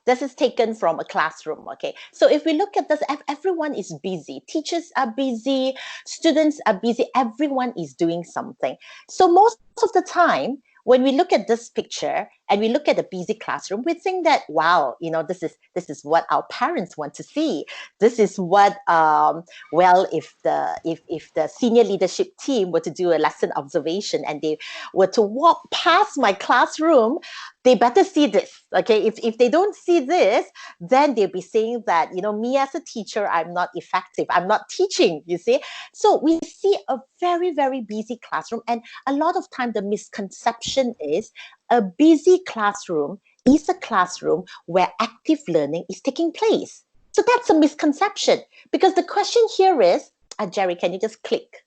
this is taken from a classroom. Okay, so if we look at this, everyone is busy. Teachers are busy, students are busy. Everyone is doing something. So most of the time, when we look at this picture and we look at a busy classroom, we think that, wow, this is what our parents want to see. This is what well, if the senior leadership team were to do a lesson observation and they were to walk past my classroom, they better see this. Okay, if they don't see this, then they'll be saying that, me as a teacher, I'm not effective, I'm not teaching, you see. So we see a very, very busy classroom, and a lot of time the misconception is a busy classroom is a classroom where active learning is taking place. So that's a misconception, because the question here is, Jerry, can you just click?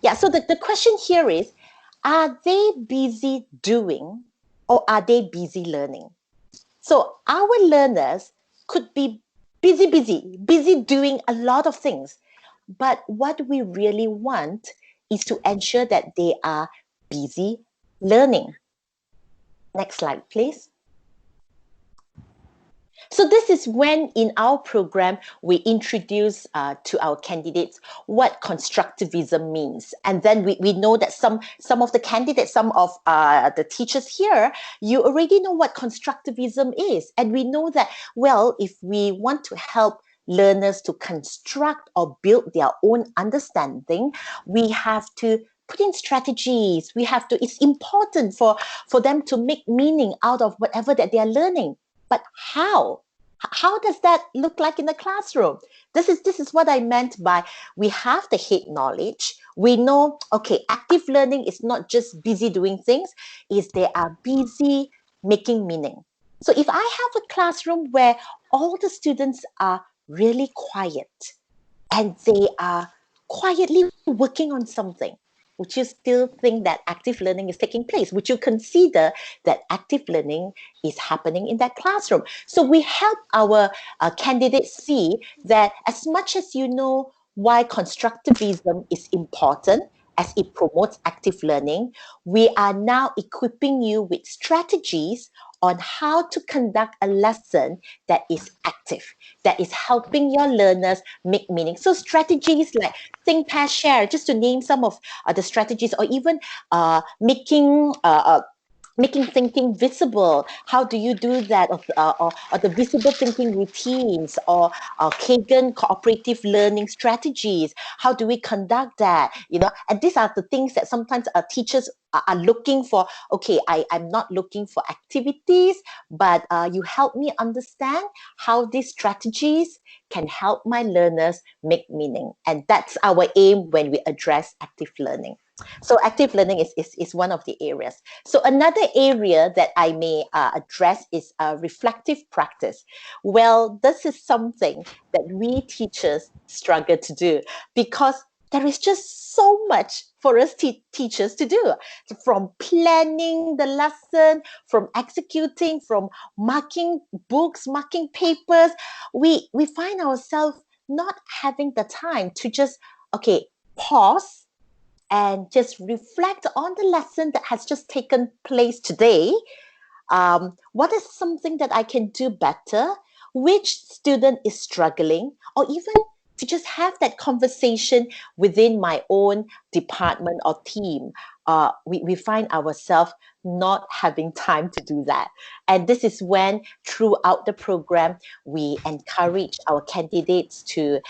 Yeah, so the question here is, are they busy doing or are they busy learning? So our learners could be busy doing a lot of things. But what we really want is to ensure that they are busy learning. Next slide, please. So this is when in our program, we introduce to our candidates what constructivism means. And then we know that some of the candidates, some of the teachers here, you already know what constructivism is. And we know that, well, if we want to help learners to construct or build their own understanding, we have to put in strategies. It's important for them to make meaning out of whatever that they are learning. But how? How does that look like in the classroom? This is what I meant by we have the head knowledge. We know, okay, active learning is not just busy doing things, they are busy making meaning. So if I have a classroom where all the students are really quiet and they are quietly working on something, would you still think that active learning is taking place? Would you consider that active learning is happening in that classroom? So we help our candidates see that as much as you know why constructivism is important, as it promotes active learning, we are now equipping you with strategies on how to conduct a lesson that is active, that is helping your learners make meaning. So strategies like think, pair, share, just to name some of the strategies, or even making thinking visible. How do you do that? Or the visible thinking routines, or Kagan cooperative learning strategies. How do we conduct that? And these are the things that sometimes teachers are looking for. Okay, I'm not looking for activities, but you help me understand how these strategies can help my learners make meaning. And that's our aim when we address active learning. So active learning is one of the areas. So another area that I may address is reflective practice. Well, this is something that we teachers struggle to do, because there is just so much for us teachers to do, from planning the lesson, from executing, from marking books, marking papers. We find ourselves not having the time to just, pause and just reflect on the lesson that has just taken place today. What is something that I can do better? Which student is struggling? Or even to just have that conversation within my own department or team. We find ourselves not having time to do that. And this is when, throughout the program, we encourage our candidates to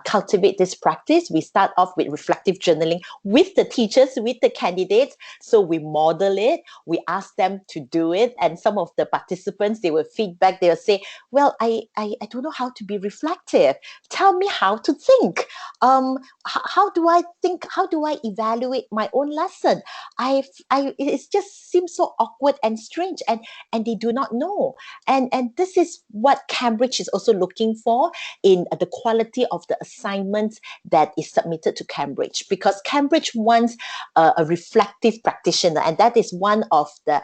cultivate this practice. We start off with reflective journaling with the teachers, with the candidates. So we model it, we ask them to do it. And some of the participants, they will feedback, they will say, well, I don't know how to be reflective. Tell me how to think. How do I think? How do I evaluate my own lesson? It just seems so awkward and strange, and they do not know. And this is what Cambridge is also looking for in the quality of the assignments that is submitted to Cambridge, because Cambridge wants a reflective practitioner, and that is one of the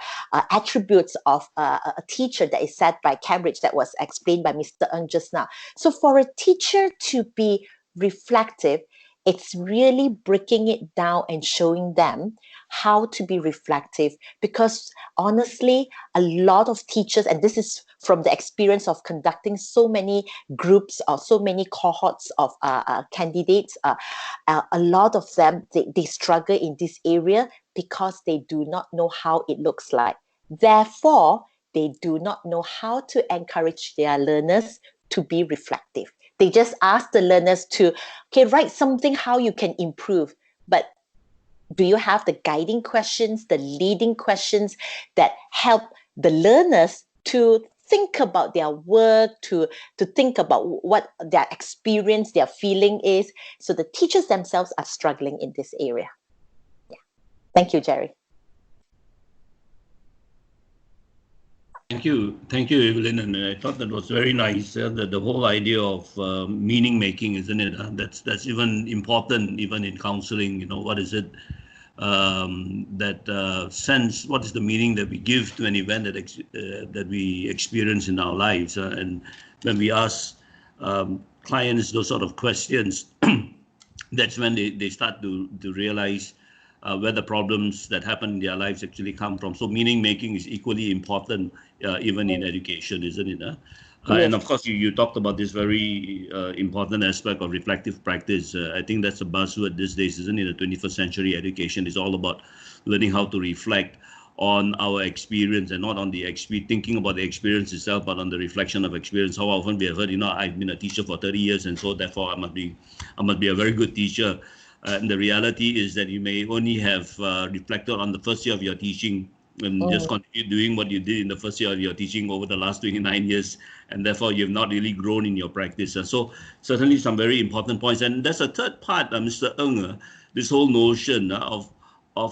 attributes of a teacher that is set by Cambridge, that was explained by Mr. Ng just now. So for a teacher to be reflective, it's really breaking it down and showing them how to be reflective, because honestly, a lot of teachers, and this is from the experience of conducting so many groups or so many cohorts of candidates, a lot of them, they struggle in this area because they do not know how it looks like. Therefore, they do not know how to encourage their learners to be reflective. They just ask the learners to, write something how you can improve. But do you have the guiding questions, the leading questions that help the learners to think about their work, to think about what their experience, their feeling is? So the teachers themselves are struggling in this area. Yeah. Thank you, Jerry. Thank you, Evelyn. And I thought that was very nice. That the whole idea of meaning making, isn't it? That's even important, even in counseling. What is it that sense? What is the meaning that we give to an event that we experience in our lives? And when we ask clients those sort of questions, that's when they start to realize where the problems that happen in their lives actually come from. So meaning making is equally important, even in education, isn't it? Yes. And of course, you talked about this very important aspect of reflective practice. I think that's a buzzword these days, isn't it? The 21st century education is all about learning how to reflect on our experience, and not on the thinking about the experience itself, but on the reflection of experience. How often we have heard, I've been a teacher for 30 years, and so therefore I must be a very good teacher. And the reality is that you may only have reflected on the first year of your teaching, and just continue doing what you did in the first year of your teaching over the last 29 years, and therefore you've not really grown in your practice. So certainly some very important points. And there's a third part, Mr. Ng, this whole notion of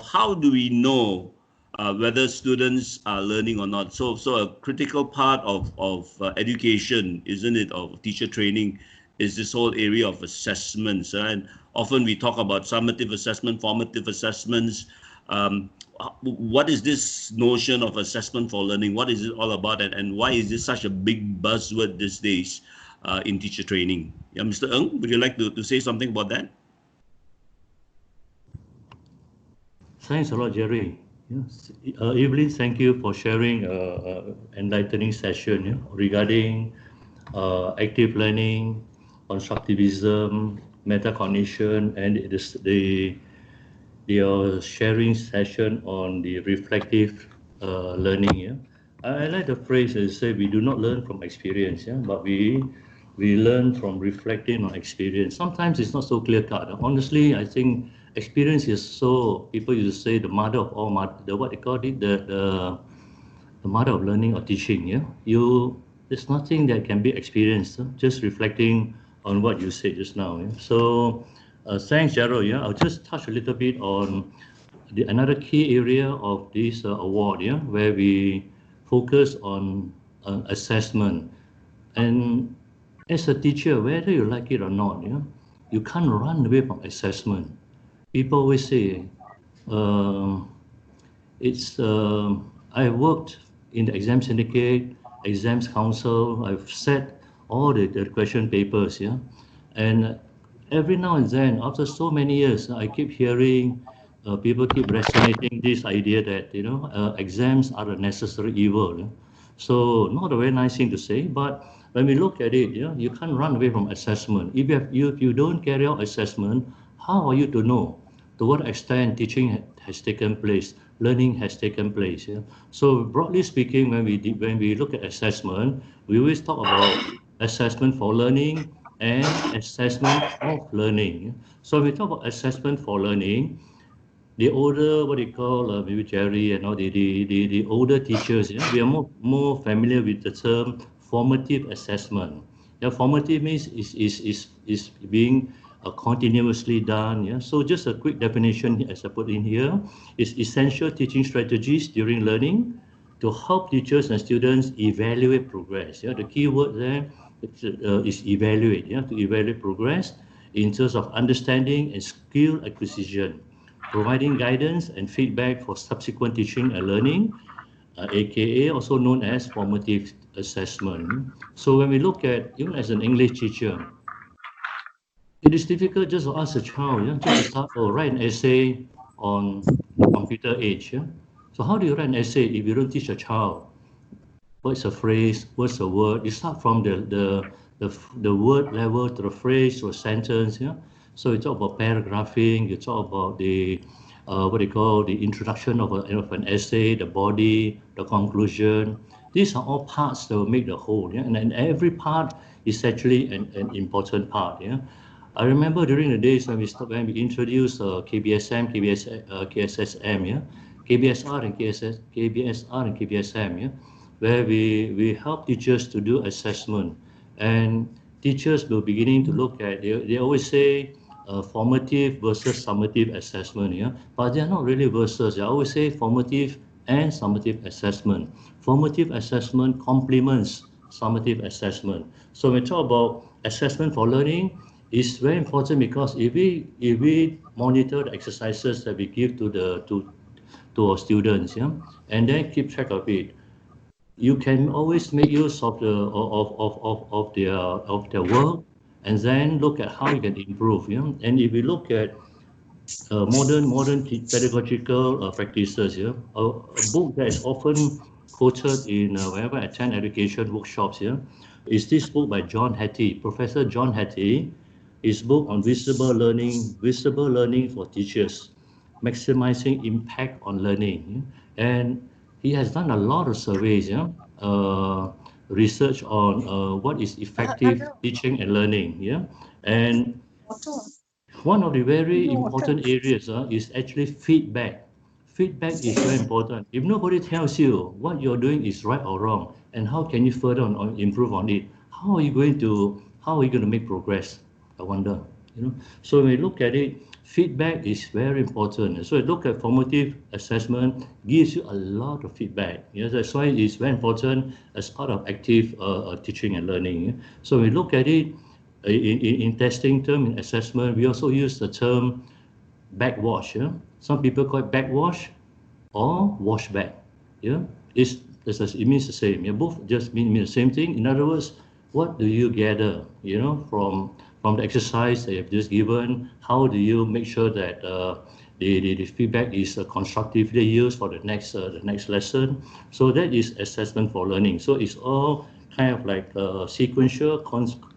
how do we know whether students are learning or not. So a critical part of education, isn't it, of teacher training, is this whole area of assessments. And often we talk about summative assessment, formative assessments. What is this notion of assessment for learning? What is it all about, and why is this such a big buzzword these days in teacher training? Yeah, Mr. Ng, would you like to say something about that? Thanks a lot, Jerry. Yes. Evelyn, thank you for sharing enlightening session regarding active learning, constructivism, metacognition, and your sharing session on the reflective learning. Yeah, I like the phrase that say we do not learn from experience, yeah, but we learn from reflecting on experience. Sometimes it's not so clear cut. Honestly, I think experience is so. People used to say the mother of all the what they call it the mother of learning or teaching. Yeah, there's nothing that can be experienced. Just reflecting on what you said just now. Yeah? So. Thanks, Gerald. Yeah, I'll just touch a little bit on another key area of this award, yeah, where we focus on assessment. And as a teacher, whether you like it or not, yeah, you can't run away from assessment. People always say, I worked in the exam syndicate, exams council. I've set all the question papers, yeah, and every now and then, after so many years, I keep hearing people keep resonating this idea that exams are a necessary evil. Yeah? So not a very nice thing to say, but when we look at it, you can't run away from assessment. If you don't carry out assessment, how are you to know to what extent teaching has taken place, learning has taken place? Yeah? So broadly speaking, when we look at assessment, we always talk about assessment for learning and assessment of learning. So when we talk about assessment for learning, the older, what they call maybe Jerry and all the older teachers, we are more familiar with the term formative assessment. Yeah, formative means is being continuously done. Yeah, so just a quick definition as I put in here is essential teaching strategies during learning to help teachers and students evaluate progress. Yeah, the key word there is evaluate. Yeah, to evaluate progress in terms of understanding and skill acquisition, providing guidance and feedback for subsequent teaching and learning, aka also known as formative assessment. So when we look at, even as an English teacher, it is difficult just to ask a child, just to start or write an essay on the computer age. Yeah? So how do you write an essay if you don't teach a child what's a phrase, what's a word? You start from the word level to the phrase to a sentence. Yeah. So you talk about paragraphing. You talk about the what they call the introduction of an essay, the body, the conclusion. These are all parts that will make the whole. Yeah. And every part is actually an important part. Yeah. I remember during the days when we introduced KBSM, KSSM, yeah, KBSR and KBSR and KBSM, yeah, where we help teachers to do assessment, and teachers were beginning to look at, they always say formative versus summative assessment, yeah, but they're not really versus. They always say formative and summative assessment. Formative assessment complements summative assessment. So when we talk about assessment for learning, it's very important because if we monitor the exercises that we give to our students, yeah, and then keep track of it, you can always make use of their work, and then look at how you can improve. Yeah, and if we look at modern pedagogical practices, yeah, a book that is often quoted in whenever I attend education workshops, yeah, is this book by John Hattie, Professor John Hattie. His book on visible learning for teachers, maximizing impact on learning. And he has done a lot of surveys, research on what is effective teaching and learning. Yeah, and one of the very important areas is actually feedback. Feedback is very important. If nobody tells you what you're doing is right or wrong, and how can you further on improve on it, how are you going to make progress? I wonder. So when we look at it, feedback is very important. So look at formative assessment gives you a lot of feedback. That's why it's very important as part of active teaching and learning. So when we look at it, in testing term, in assessment, we also use the term backwash. Yeah? Some people call it backwash or washback. Yeah, it means the same. Yeah? Both just mean the same thing. In other words, what do you gather, from the exercise that you've just given? How do you make sure that the feedback is constructively used for the next lesson. So that is assessment for learning. So it's all kind of like sequential,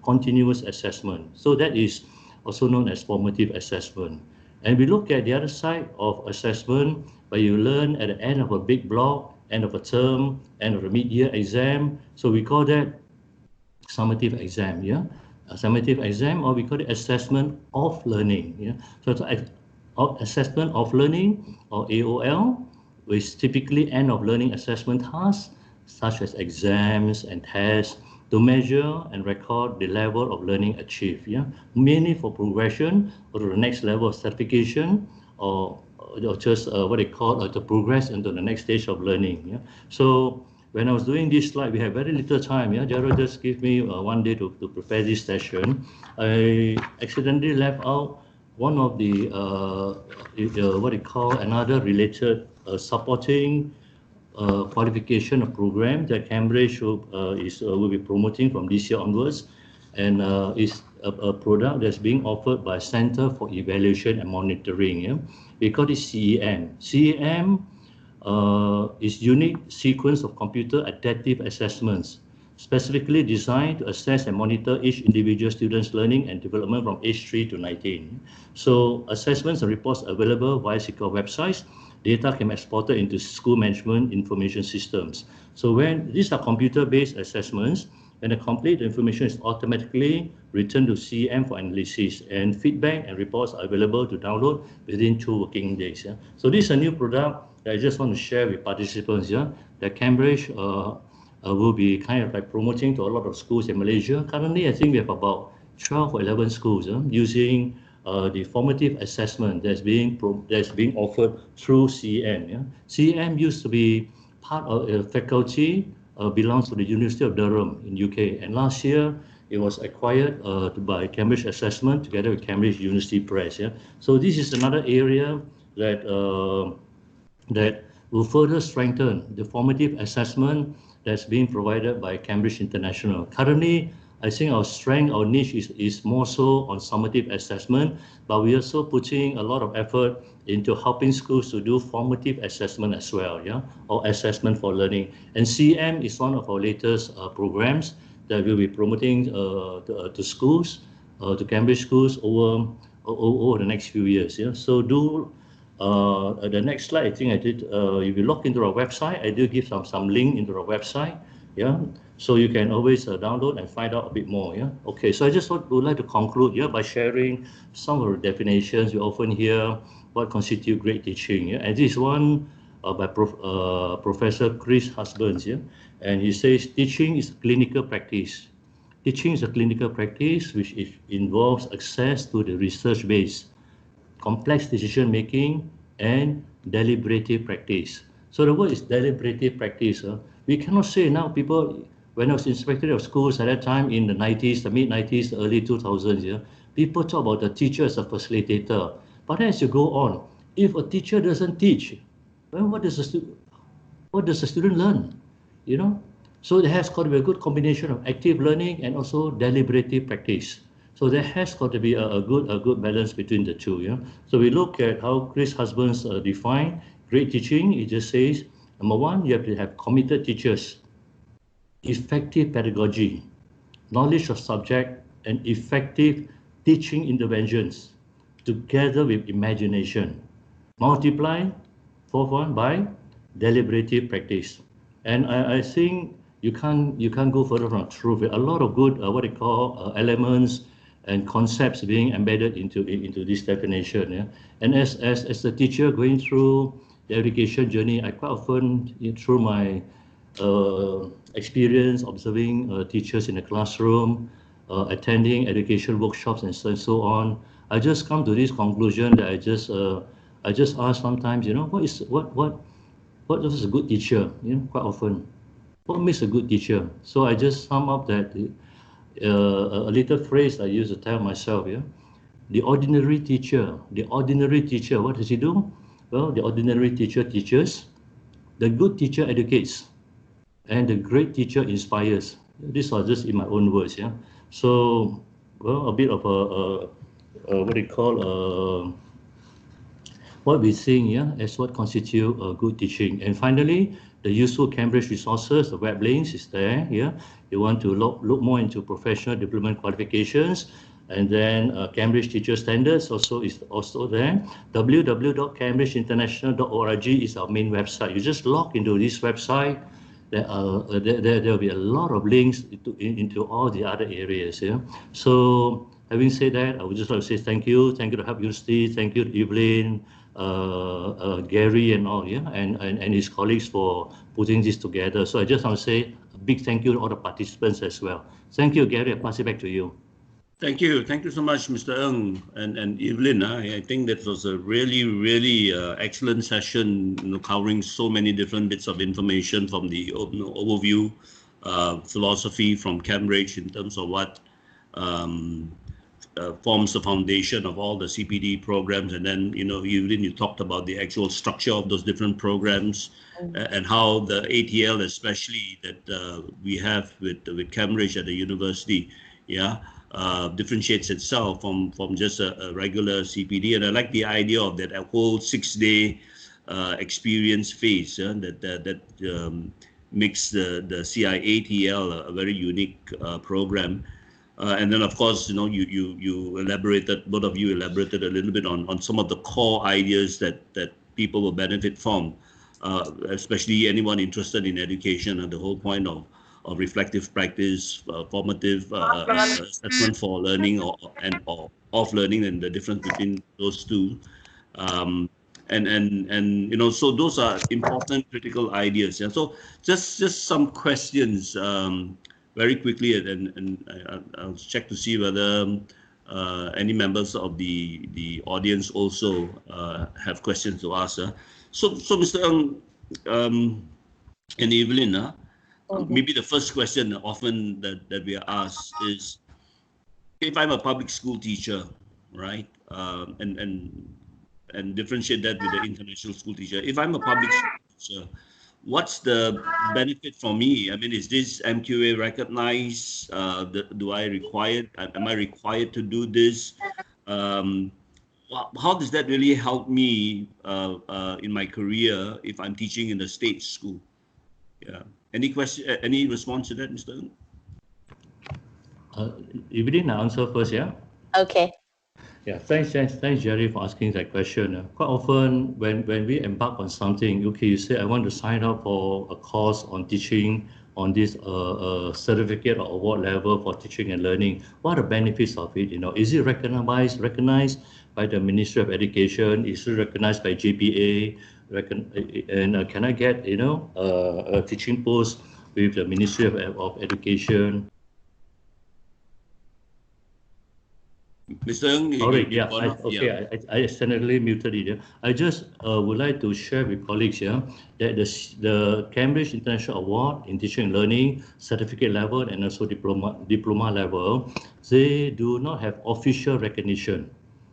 continuous assessment. So that is also known as formative assessment. And we look at the other side of assessment, where you learn at the end of a big block, end of a term, end of a mid-year exam. So we call that summative exam, yeah? A summative exam, or we call it assessment of learning, yeah? So it's assessment of learning, or AOL, which typically end of learning assessment tasks, such as exams and tests, to measure and record the level of learning achieved, yeah? Mainly for progression or to the next level of certification, or just what they call the progress into the next stage of learning, yeah? So when I was doing this slide, we have very little time, yeah? Gerald just gave me one day to prepare this session. I accidentally left out one of the, what they call another related supporting qualification program that Cambridge will be promoting from this year onwards, and is a product that's being offered by Center for Evaluation and Monitoring. Yeah? We call it CEM. CEM is unique sequence of computer adaptive assessments, specifically designed to assess and monitor each individual student's learning and development from age 3 to 19. So assessments and reports available via SQL websites. Data can be exported into school management information systems. So when these are computer-based assessments, and the complete information is automatically returned to CEM for analysis, and feedback and reports are available to download within 2 working days. Yeah? So this is a new product that I just want to share with participants. Yeah? That Cambridge will be kind of like promoting to a lot of schools in Malaysia. Currently, I think we have about 12 or 11 schools using the formative assessment that's being offered through CEM. Yeah? CEM used to be part of a faculty, belongs to the University of Durham in UK, and last year it was acquired by Cambridge Assessment together with Cambridge University Press. Yeah? So this is another area that that will further strengthen the formative assessment that's being provided by Cambridge International. Currently, I think our strength, our niche is more so on summative assessment, but we're also putting a lot of effort into helping schools to do formative assessment as well, yeah, or assessment for learning. And CEM is one of our latest programs that we'll be promoting to schools, to Cambridge schools over the next few years. Yeah, so do. The next slide, I think I did, if you log into our website, I do give some link into our website, yeah, so you can always download and find out a bit more, yeah. Okay, so I just would like to conclude, yeah, by sharing some of the definitions you often hear, what constitute great teaching, yeah, and this is one by Professor Chris Husbands, yeah, and he says teaching is clinical practice. Teaching is a clinical practice which involves access to the research-based complex decision making and deliberative practice. So the word is deliberative practice. We cannot say now people, when I was inspector of schools at that time in the 90s, the mid-90s, the early 2000s, yeah, people talk about the teacher as a facilitator. But as you go on, if a teacher doesn't teach, well, what does the student learn? You know? So there has got to be a good combination of active learning and also deliberative practice. So there has got to be a good balance between the two. Yeah. So we look at how Chris Husbands define great teaching. It just says, number one, you have to have committed teachers, effective pedagogy, knowledge of subject, and effective teaching interventions, together with imagination. Multiply, fourth one, by deliberative practice. And I think you can't go further from truth. A lot of good what they call elements and concepts being embedded into this definition. Yeah? And as the teacher going through the education journey, I quite often, through my experience observing teachers in the classroom, attending education workshops and so on, I just come to this conclusion that I just ask sometimes, you know, what is a good teacher? You know, quite often, what makes a good teacher? So I just sum up that. A little phrase I used to tell myself, yeah, the ordinary teacher, what does he do? Well, the ordinary teacher teaches, the good teacher educates, and the great teacher inspires. These are just in my own words, yeah. So, well, a bit of what they call what we're seeing here as what constitute good teaching. And finally, the useful Cambridge resources, the web links is there. Yeah, you want to look more into professional development qualifications, and then Cambridge Teacher Standards also is also there. www.cambridgeinternational.org is our main website. You just log into this website. There will be a lot of links into all the other areas. Yeah. So having said that, I would just like to say thank you to Help University, thank you to Evelyn, Gary and all, yeah, and his colleagues for putting this together. So I just want to say a big thank you to all the participants as well. Thank you, Gary. I pass it back to you. Thank you so much, Mr. Ng and Evelyn. I think that was a really excellent session, covering so many different bits of information from the overview, philosophy from Cambridge in terms of what forms the foundation of all the CPD programs, and then Evelyn, you talked about the actual structure of those different programs and how the ATL, especially that we have with Cambridge at the university, yeah. Differentiates itself from just a regular CPD. And I like the idea of that whole 6-day experience phase that makes the CIATL a very unique program. And then, of course, you elaborated, both of you elaborated a little bit on some of the core ideas that people will benefit from, especially anyone interested in education, and the whole point of reflective practice, formative assessment for learning or of learning, and the difference between those two. So those are important critical ideas. Yeah. So just some questions very quickly, and I'll check to see whether any members of the audience also have questions to ask. So Mr. Ng and Evelyn, maybe the first question often that we are asked is, if I'm a public school teacher, right, and differentiate that with the international school teacher. If I'm a public school teacher, what's the benefit for me? I mean, is this MQA recognized? Am I required to do this? How does that really help me in my career if I'm teaching in a state school? Yeah. Any question? Any response to that, Mr. Ng? Evelyn, I'll answer first, yeah? Okay. Yeah, thanks, Jerry, for asking that question. Quite often, when we embark on something, okay, you say, I want to sign up for a course on teaching on this certificate or award level for teaching and learning. What are the benefits of it? Is it recognized by the Ministry of Education? Is it recognized by JPA? And can I get, a teaching post with the Ministry of Education? Mr. Ng, sorry, yeah, I accidentally muted it. I just would like to share with colleagues here that the Cambridge International Award in Teaching and Learning certificate level and also diploma level, they do not have official recognition.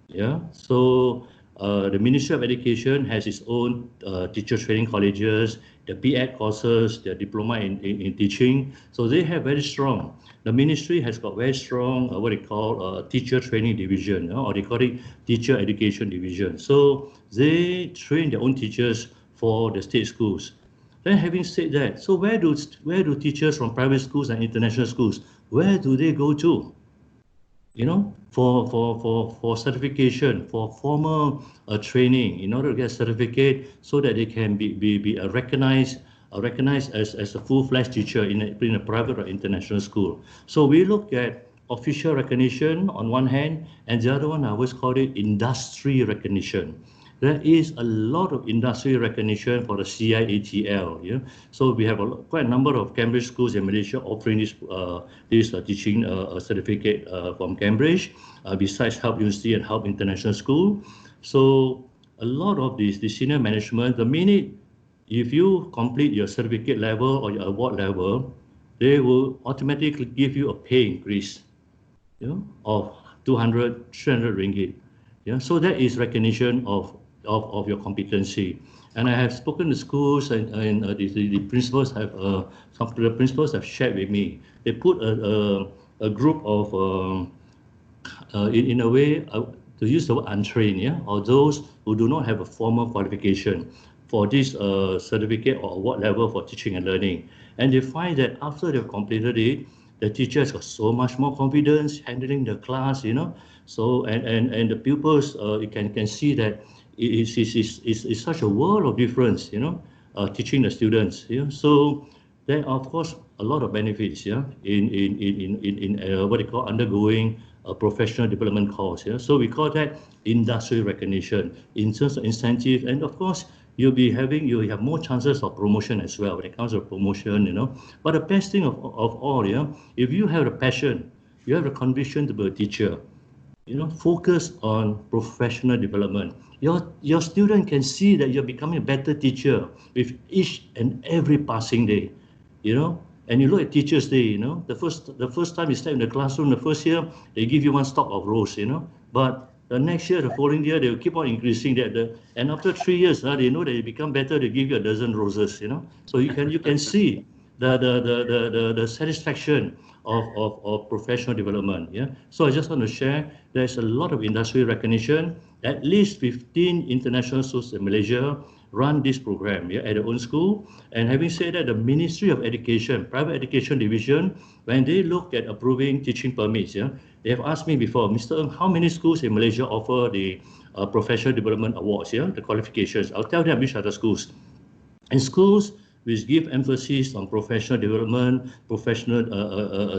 Yeah, so the Ministry of Education has its own teacher training colleges, the PED courses, the diploma in teaching. So they have very strong. The ministry has got very strong what they call teacher training division, or they call it teacher education division. So they train their own teachers for the state schools. Then having said that, so where do teachers from private schools and international schools, where do they go to? For certification, for formal training, in order to get a certificate, so that they can be recognized as a full-fledged teacher in a private or international school. So we look at official recognition on one hand, and the other one I always call it industry recognition. There is a lot of industry recognition for the CIATL. Yeah? So we have quite a number of Cambridge schools in Malaysia offering this teaching certificate from Cambridge, besides Help University and Help International School. So a lot of the senior management, the minute if you complete your certificate level or your award level, they will automatically give you a pay increase, of 200, 300 ringgit. Yeah, so that is recognition of your competency. And I have spoken to schools, and the principals have some of the principals have shared with me. They put a group of in a way to use the word untrained, yeah, or those who do not have a formal qualification for this certificate or award level for teaching and learning. And they find that after they've completed it, the teachers got so much more confidence handling the class, you know. So and the pupils, you can see that it's such a world of difference, you know, teaching the students. Yeah. So there are of course a lot of benefits, yeah, in what they call undergoing a professional development course. Yeah. So we call that industry recognition in terms of incentive, and of course you'll have more chances of promotion as well when it comes to promotion, you know. But the best thing of all, yeah, if you have a passion, you have a conviction to be a teacher, you know, focus on professional development. Your student can see that you're becoming a better teacher with each and every passing day, you know. And you look at Teachers' Day, you know, the first time you step in the classroom, the first year, they give you one stalk of rose, you know. But the next year, the following year, they will keep on increasing that. And after 3 years, they know that you become better, they give you a dozen roses, you know. So you can see the satisfaction of professional development. Yeah. So I just want to share, there's a lot of industry recognition. At least 15 international schools in Malaysia run this program, yeah, at their own school. And having said that, the Ministry of Education, Private Education Division, when they look at approving teaching permits, yeah, they have asked me before, Mr. Ng, how many schools in Malaysia offer the professional development awards, yeah, the qualifications? I'll tell them which are the schools. And schools which give emphasis on professional development, professional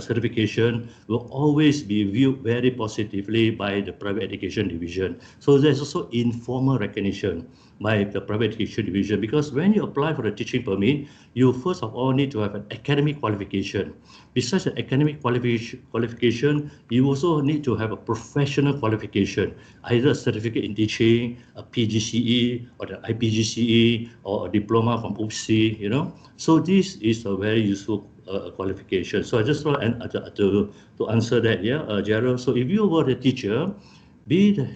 certification, will always be viewed very positively by the Private Education Division. So there's also informal recognition by the Private Education Division, because when you apply for a teaching permit, you first of all need to have an academic qualification. Besides an academic qualification, you also need to have a professional qualification, either a certificate in teaching, a PGCE, or the IPGCE, or a diploma from UPSI, you know. So this is a very useful qualification. So I just want to answer that, yeah, Gerald. So if you were a teacher,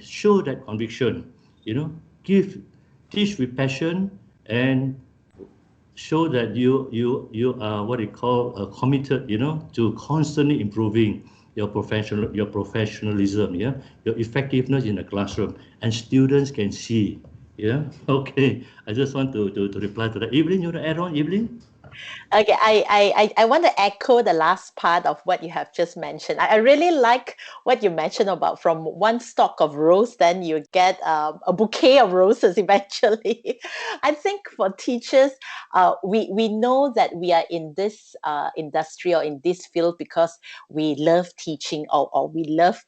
show that conviction, you know, teach with passion, and show that you are what you call committed, you know, to constantly improving your professionalism, yeah, your effectiveness in the classroom, and students can see. Yeah. Okay. I just want to reply to that. Evelyn, you want to add on, Evelyn? Okay, I want to echo the last part of what you have just mentioned. I really like what you mentioned about from one stalk of rose, then you get a bouquet of roses eventually. I think for teachers, we know that we are in this industry or in this field because we love teaching, or we love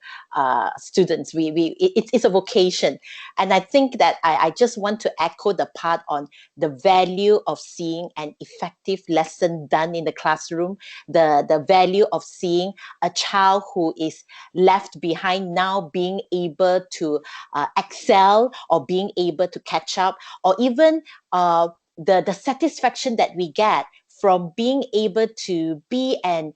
students. It's a vocation. And I think that I just want to echo the part on the value of seeing an effective lesson done in the classroom, the value of seeing a child who is left behind now being able to excel, or being able to catch up, or even the satisfaction that we get from being able to be and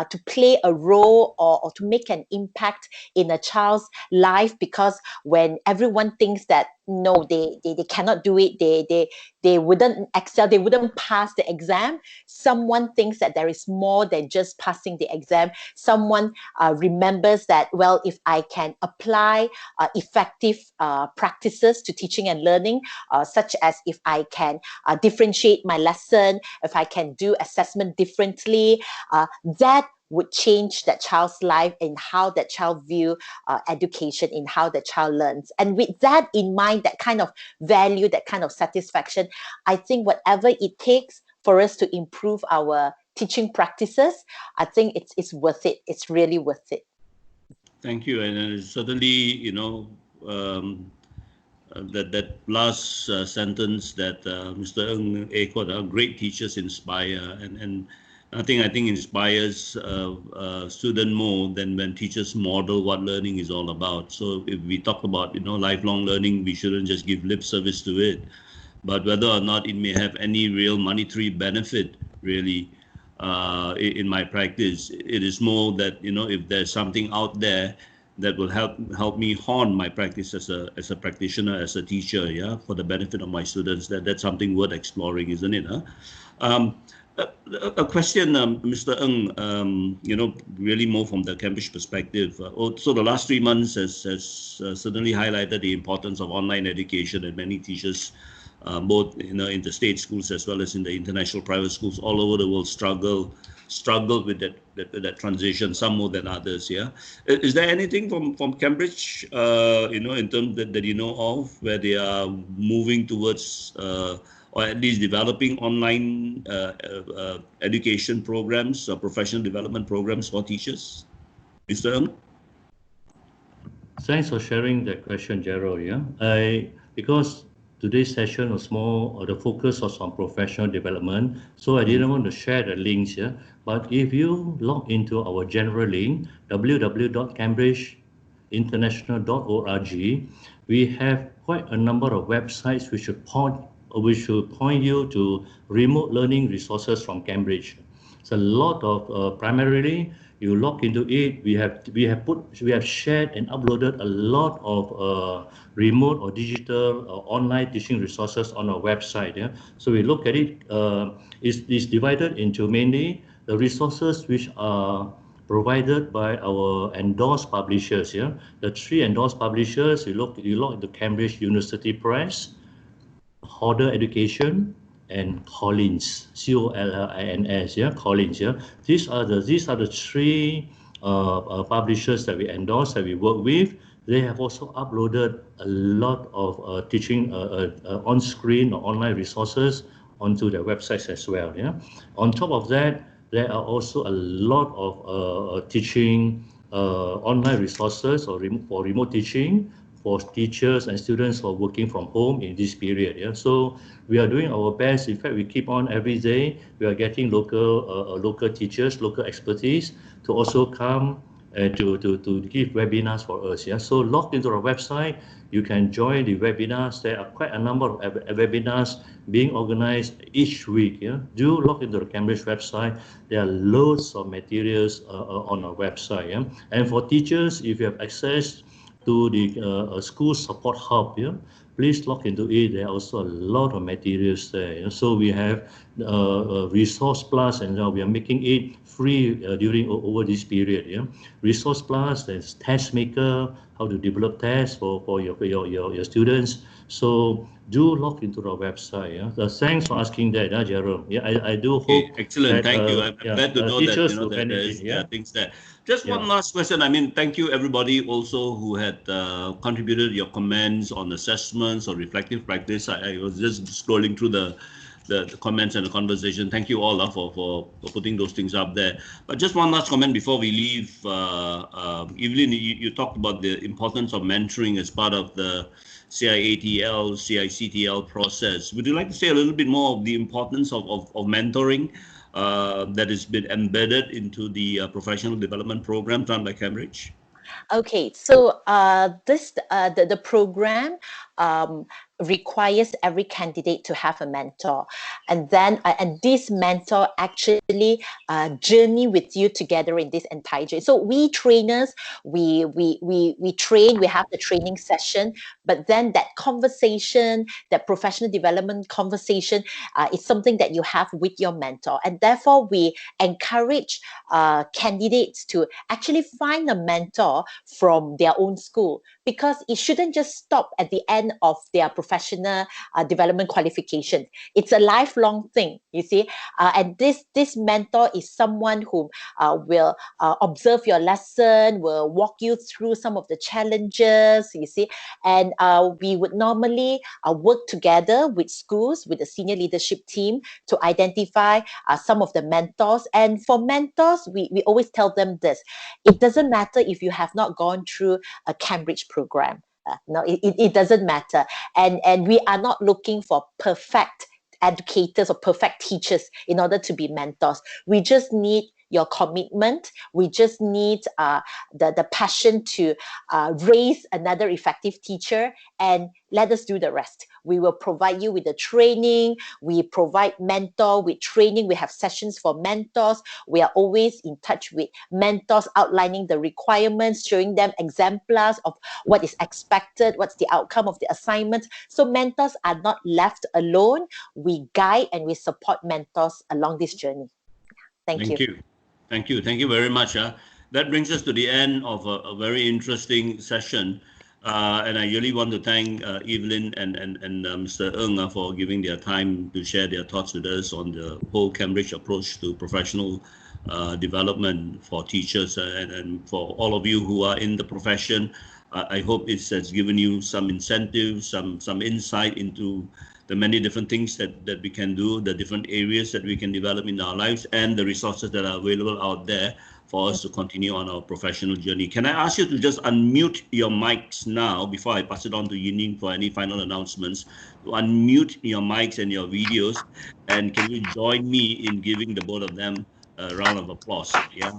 to play a role, or to make an impact in a child's life. Because when everyone thinks that no, they cannot do it, they wouldn't excel, they wouldn't pass the exam, someone thinks that there is more than just passing the exam. Someone remembers that, well, if I can apply effective practices to teaching and learning, such as if I can differentiate my lesson, if I can do assessment differently, that would change that child's life and how that child view education, in how the child learns. And with that in mind, that kind of value, that kind of satisfaction, I think whatever it takes for us to improve our teaching practices, I think it's worth it. It's really worth it. Thank you. And certainly, you know, that last sentence that Mr. Ng echoed, great teachers inspire, and I think inspires student more than when teachers model what learning is all about. So if we talk about, you know, lifelong learning, we shouldn't just give lip service to it, but whether or not it may have any real monetary benefit, really, in my practice, it is more that, you know, if there's something out there that will help me hone my practice as a practitioner, as a teacher, yeah, for the benefit of my students, that's something worth exploring, isn't it? Huh? A question, Mr. Ng, really more from the Cambridge perspective. So the last 3 months has certainly highlighted the importance of online education, and many teachers, both in the state schools as well as in the international private schools all over the world, struggled with that transition, some more than others. Yeah, is there anything from Cambridge, in terms that you know of, where they are moving towards, or at least developing online education programs or professional development programs for teachers? Mr. Ng? Thanks for sharing that question, Gerald. Yeah, because today's session was more, the focus was on professional development, so I didn't want to share the links here. But if you log into our general link, www.cambridgeinternational.org, we have quite a number of websites which should point you to remote learning resources from Cambridge. It's a lot of primarily you log into it. We have shared and uploaded a lot of remote or digital or online teaching resources on our website. Yeah, so we look at it. It's divided into mainly the resources which are provided by our endorsed publishers. Yeah, the 3 endorsed publishers. You log into Cambridge University Press, Hodder Education, and Collins, Collins. Yeah, Collins. Yeah, these are the 3 publishers that we endorse, that we work with. They have also uploaded a lot of teaching on-screen or online resources onto their websites as well. Yeah, on top of that, there are also a lot of teaching online resources for remote teaching for teachers and students who are working from home in this period. Yeah, so we are doing our best. In fact, we keep on every day. We are getting local teachers, local expertise to also come to give webinars for us. Yeah, so log into our website. You can join the webinars. There are quite a number of webinars being organized each week. Yeah, do log into the Cambridge website. There are loads of materials on our website. Yeah, and for teachers, if you have access to the school support hub, yeah, please log into it. There are also a lot of materials there. Yeah? So we have Resource Plus, and now we are making it free during over this period. Yeah, Resource Plus. There's Test Maker, how to develop tests for your students. So do log into our website. Yeah, so thanks for asking that, Jerome. Yeah, I do hope. Excellent, that, thank you. I'm glad to know that will there benefit. are things there. Just one last question. I mean, thank you everybody also who had contributed your comments on assessments or reflective practice. I was just scrolling through the comments and the conversation. Thank you all for putting those things up there. But just one last comment before we leave. Evelyn, you talked about the importance of mentoring as part of the CIATL, CICTL process. Would you like to say a little bit more of the importance of mentoring that has been embedded into the professional development program run by Cambridge? Okay, so the program requires every candidate to have a mentor, and then and this mentor actually journey with you together in this entire journey. So we trainers, we train, we have the training session, but then that conversation, that professional development conversation, is something that you have with your mentor, and therefore we encourage candidates to actually find a mentor from their own school, because it shouldn't just stop at the end of their professional development qualification. It's a lifelong thing, you see. And this mentor is someone who will observe your lesson, will walk you through some of the challenges, you see. And we would normally work together with schools, with the senior leadership team, to identify some of the mentors. And for mentors, we always tell them this: it doesn't matter if you have not gone through a Cambridge program. No, it doesn't matter. And we are not looking for perfect educators or perfect teachers in order to be mentors. We just need your commitment. We just need the passion to raise another effective teacher, and let us do the rest. We will provide you with the training. We provide mentor with training. We have sessions for mentors. We are always in touch with mentors, outlining the requirements, showing them exemplars of what is expected, what's the outcome of the assignment. So mentors are not left alone. We guide and we support mentors along this journey. Thank you. Thank you very much. That brings us to the end of a very interesting session. And I really want to thank Evelyn and Mr. Ng for giving their time to share their thoughts with us on the whole Cambridge approach to professional development for teachers, and for all of you who are in the profession. I hope it has given you some incentive, some insight into the many different things that we can do, the different areas that we can develop in our lives, and the resources that are available out there for us to continue on our professional journey. Can I ask you to just unmute your mics now before I pass it on to Yining for any final announcements? To unmute your mics and your videos, and can you join me in giving the both of them a round of applause? Yeah.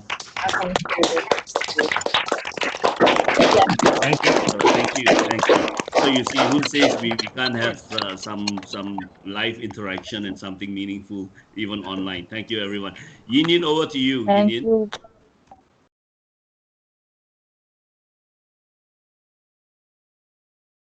Thank you. So you see, who says we can't have some live interaction and something meaningful even online? Thank you, everyone. Yinin, over to you. Thank Yinin. you.